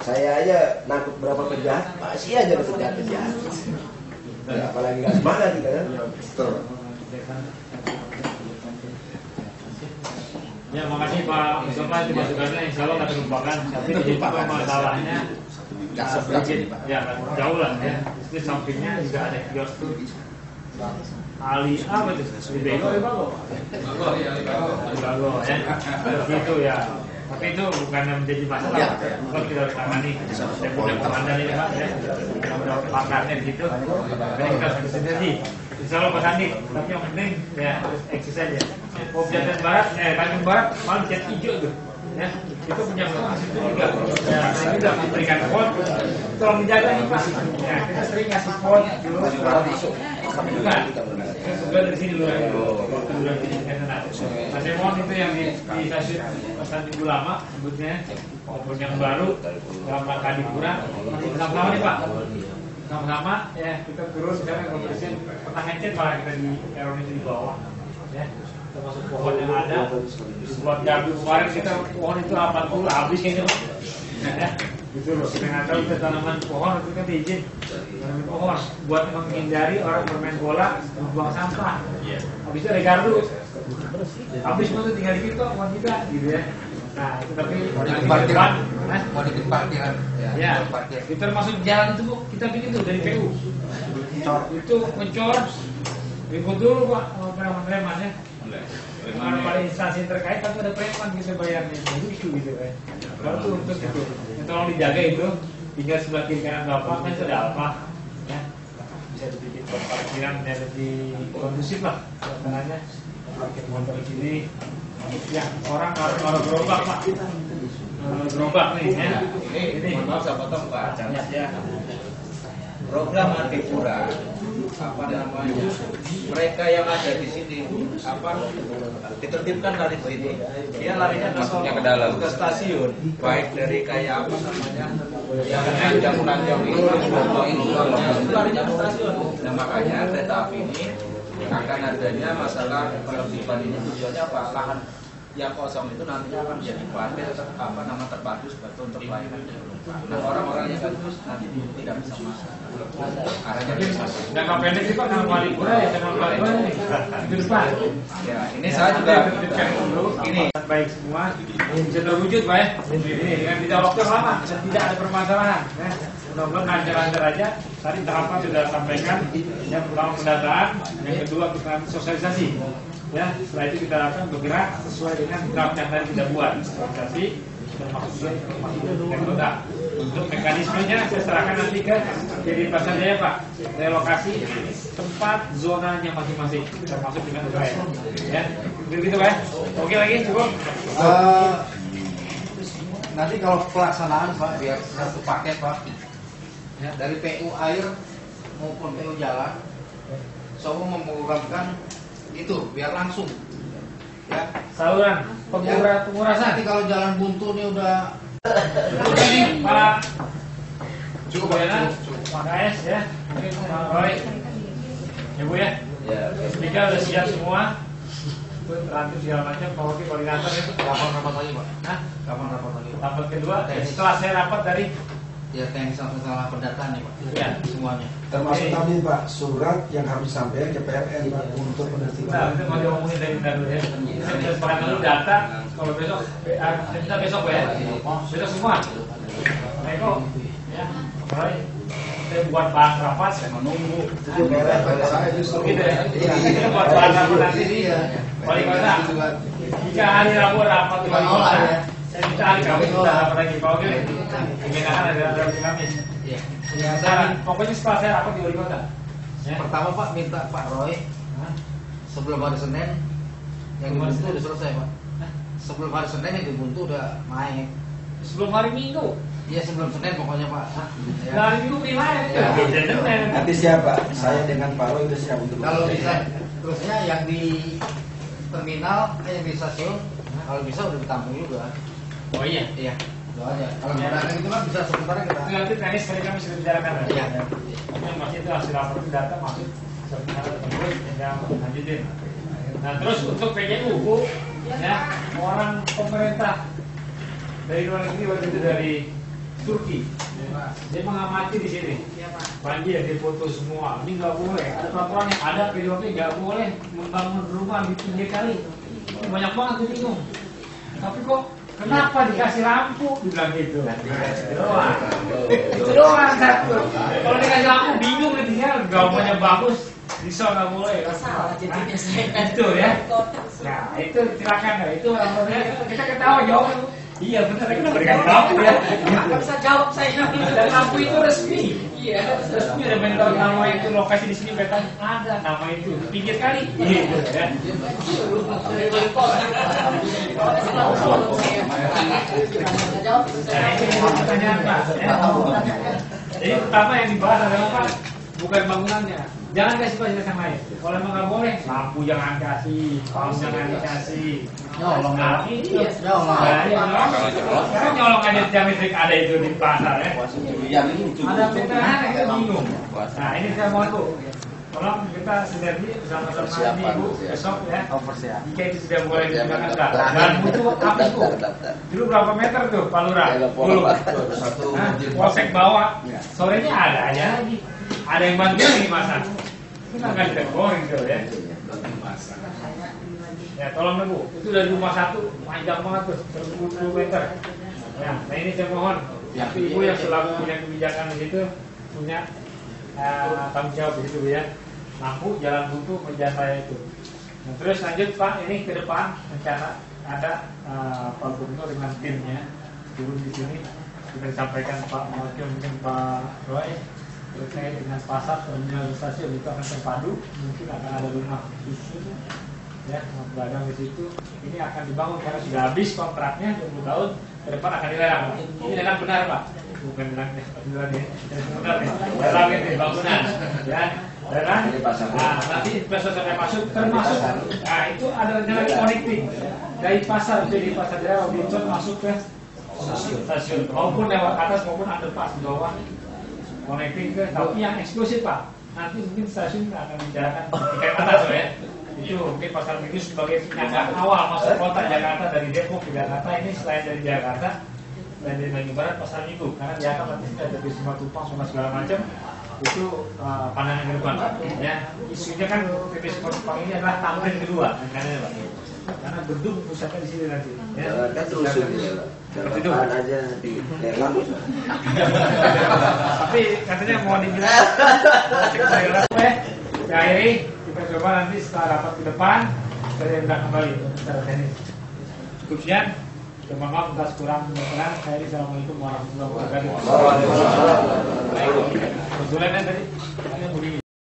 Saya aja nangkep berapa penjahat, masih aja ada penjahat. Ya, apalagi nggak semangat gitu kan. Betul. Ya, makasih Pak Mustafa itu masukannya insya Allah nggak terlupakan. Tapi di situ masalahnya sedikit, ya jauh lah ya. Di sampingnya juga ada kios tuh. Ali apa itu? Bego ya. Gitu ya. Tapi itu bukan yang menjadi masalah. Bukan kita harus tangani. Saya punya komandan ini Pak, ya. Kita mendapat pakarnya gitu. Jadi kita harus sendiri. Insya Allah Pak Sandi. Tapi yang penting ya harus eksis saja. Tanjung Barat, Tanjung Barat malah cat hijau tuh. Ya, itu punya fungsi itu juga. Ya, saya juga memberikan pot. Tolong dijaga nih Pak. Ya, kita sering ngasih pot dulu. Tapi juga dari sini dulu. Masih mohon itu yang di stasiun Pasar Minggu Lama sebutnya maupun yang baru dalam rangka Dipura masih sama-sama nih Pak. Sama-sama ya kita turun sekarang kalau presiden pernah ngecek malah kita di error itu di bawah ya. Termasuk pohon yang ada buat gardu kemarin kita pohon itu 80 habis kayaknya ya gitu loh. Kita nggak tahu kita tanaman pohon itu kan izin tanaman pohon buat menghindari orang bermain bola membuang sampah. Habis itu ada gardu habis itu tinggal dikit kok mau juga gitu ya. Nah itu tapi mau dibikin parkiran ya itu termasuk jalan itu Bu kita bikin tuh dari PU itu mencor ribut dulu Pak preman ya. Karena pada instansi terkait kan ada preman kita bayarnya lucu gitu kan. Baru tuh untuk itu yang tolong dijaga itu tinggal sebelah kiri kanan Bapak kan sudah apa ya bisa dibikin parkiran yang lebih kondusif lah suasananya. Parkir motor di sini ya orang kalau gerobak Pak gerobak nih ya ini maaf saya potong Pak ya program Dipura apa namanya mereka yang ada di sini apa ditertibkan dari sini dia larinya ke dalam ke stasiun baik dari kayak apa namanya yang nanjang itu larinya ke stasiun. Nah makanya kereta api ini akan adanya masalah penertiban ini tujuannya apa lahan yang kosong itu nantinya akan menjadi parkir apa nama terpadu sebagai untuk pelayanan penumpang. Nah orang-orang yang bagus nanti tidak bisa masuk. Arahnya bisa. Jangka pendek sih Pak nama Malipura ya nama Malipura nih di depan. Ya ini saya juga ini baik semua bisa terwujud Pak ya. Ini dengan tidak waktu lama dan tidak ada permasalahan. Mudah-mudahan lancar-lancar aja. Tadi tahapan sudah sampaikan. Yang pertama pendataan, yang kedua kita sosialisasi. Ya, setelah itu kita akan bergerak sesuai dengan draft yang tadi kita buat. Sosialisasi termasuk juga informasi dari kota. Untuk mekanismenya saya serahkan nanti ke jadi pasar Jaya Pak. Relokasi tempat zonanya masing-masing termasuk dengan UKM. Ya, begitu Pak. Oke lagi cukup. Nanti kalau pelaksanaan Pak biar satu paket Pak. Ya, dari PU air maupun PU jalan, semua memprogramkan itu biar langsung. Ya. Saluran pengurasan. Nanti kalau jalan buntu nih udah. Ini Pak cukup ya, Pak KS ya, mungkin Pak Roy, ya Bu ya. Speaker udah siap semua. Ranting segala macam, Pak Wakil koordinator itu. Kapan rapat lagi Pak? Hah? Kapan rapat lagi? Rapat kedua. Setelah saya rapat dari ya teknis salah pendataan nih Pak. Ya semuanya. Termasuk tadi Pak surat yang harus disampaikan ke PLN Pak untuk penertiban. Nah, itu mau diomongin dari dulu ya. Saya bisa sepakat dulu data. Kalau besok, kita besok ya. Besok semua. Eko, ya. Roy, saya buat bahan rapat. Saya menunggu. Gitu ya. Kita buat bahan rapat nanti di wali kota. Jika hari Rabu rapat di wali kota, saya minta hari Kamis kita rapat lagi. Pak Wakil, pemindahan ada hari Kamis. Ya, pokoknya setelah saya rapat di wali kota. Ya. Pertama Pak minta Pak Roy sebelum hari Senin yang dibuntu udah selesai Pak. Sebelum hari Senin yang dibuntu udah main. Sebelum hari Minggu. Iya sebelum Senin pokoknya Pak. Ya. Hari Minggu primair itu. Nanti siapa? Saya dengan Pak Roy itu siap untuk. Kalau bisa terusnya yang di terminal, yang di stasiun, kalau bisa udah ditampung juga. Oh iya. Iya. Aja. Kalau menggunakan itu kan bisa sementara kita. Nanti teknis tadi kami sudah bicarakan. Iya. Yang masih itu hasil laporan data masuk sementara tersebut yang lanjutin. Nah terus untuk PJU Bu, ya orang pemerintah dari luar negeri waktu itu dari Turki, dia mengamati di sini. Banjir dia foto semua. Ini nggak boleh. Ada peraturan yang ada PDOP nggak boleh membangun rumah di pinggir kali. Ini banyak banget tuh bingung. Tapi kok kenapa dikasih lampu? Bilang gitu. Itu doang. Itu doang satu. Kalau dikasih lampu bingung nih tinggal gambarnya bagus. Risau nggak boleh. Salah jadinya saya. Itu ya. Nah itu silakan ya. Itu kita ketawa jawab. Iya benar, kita berikan lampu ya. Nggak bisa jawab saya. Dan lampu itu resmi. Iya. Resmi ada bentar nama itu lokasi di sini peta ada nama itu pinggir kali. Gitu ya. Nah ini pertanyaan Pak. Jadi pertama yang dibahas adalah Pak bukan bangunannya. Jangan kasih fasilitas yang lain. Kalau emang nggak boleh, lampu jangan kasih, palm jangan dikasih. Nyolong Nah, iya. nyolong. Karena nyolong aja tiang listrik ada itu di pasar ya. Ada peternak kita bingung. Nah ini saya mohon Bu, tolong kita sinergi bersama-sama Ibu besok ya. Jika itu sudah boleh digunakan dan butuh habis Bu. Dulu berapa meter tuh Pak Lurah? Dulu. Polsek bawah. Sorenya ada aja lagi. Ada yang bantu lagi masak. Kita akan ditegorin tuh ya. Ya tolong deh Bu, itu dari rumah satu panjang banget tuh, 10 meter. Ya, nah ini saya mohon, Ibu yang selalu punya kebijakan di situ punya tanggung jawab di situ ya. Lampu, jalan buntu, menjaga saya itu. Nah, terus lanjut Pak, ini ke depan rencana ada Pak Gubernur dengan timnya turun di sini. Kita disampaikan Pak Wakil mungkin Pak Roy terkait dengan pasar terminal stasiun itu akan terpadu, mungkin akan ada rumah susun ya pedagang di situ. Ini akan dibangun karena sudah habis kontraknya 20 tahun ke depan akan dilelang. Ini lelang benar Pak, bukan lelang benar ya, benar ya. Lelang ini bangunan ya. Lelang. Nah, nanti investor sampai masuk termasuk. Nah itu ada rencana connecting dari pasar jadi pasar daerah Robinson masuk ke stasiun maupun lewat atas maupun underpass di bawah. Connecting ke, tapi yang eksklusif Pak. Nanti mungkin stasiun akan bicarakan tiket atas ya. Itu mungkin pasar minggu sebagai penyangga awal masuk kota Jakarta dari Depok ke Jakarta. Ini selain dari Jakarta dan dari Bandung Barat pasar minggu karena di Jakarta nanti ada bis Simatupang sama segala macam. Itu pandangan ke depan Pak. Ya isunya kan PP Simatupang ini adalah tamrin kedua kan Pak. Karena gedung pusatnya di sini nanti. Ya. Kan terus itu aja di lelang. Tapi katanya mau dibilang akhiri kita coba nanti setelah rapat ke depan saya undang kembali secara teknis. Cukup sekian. Terima maaf atas kurang berkenan. Assalamualaikum warahmatullahi wabarakatuh. Kebetulan tadi begini.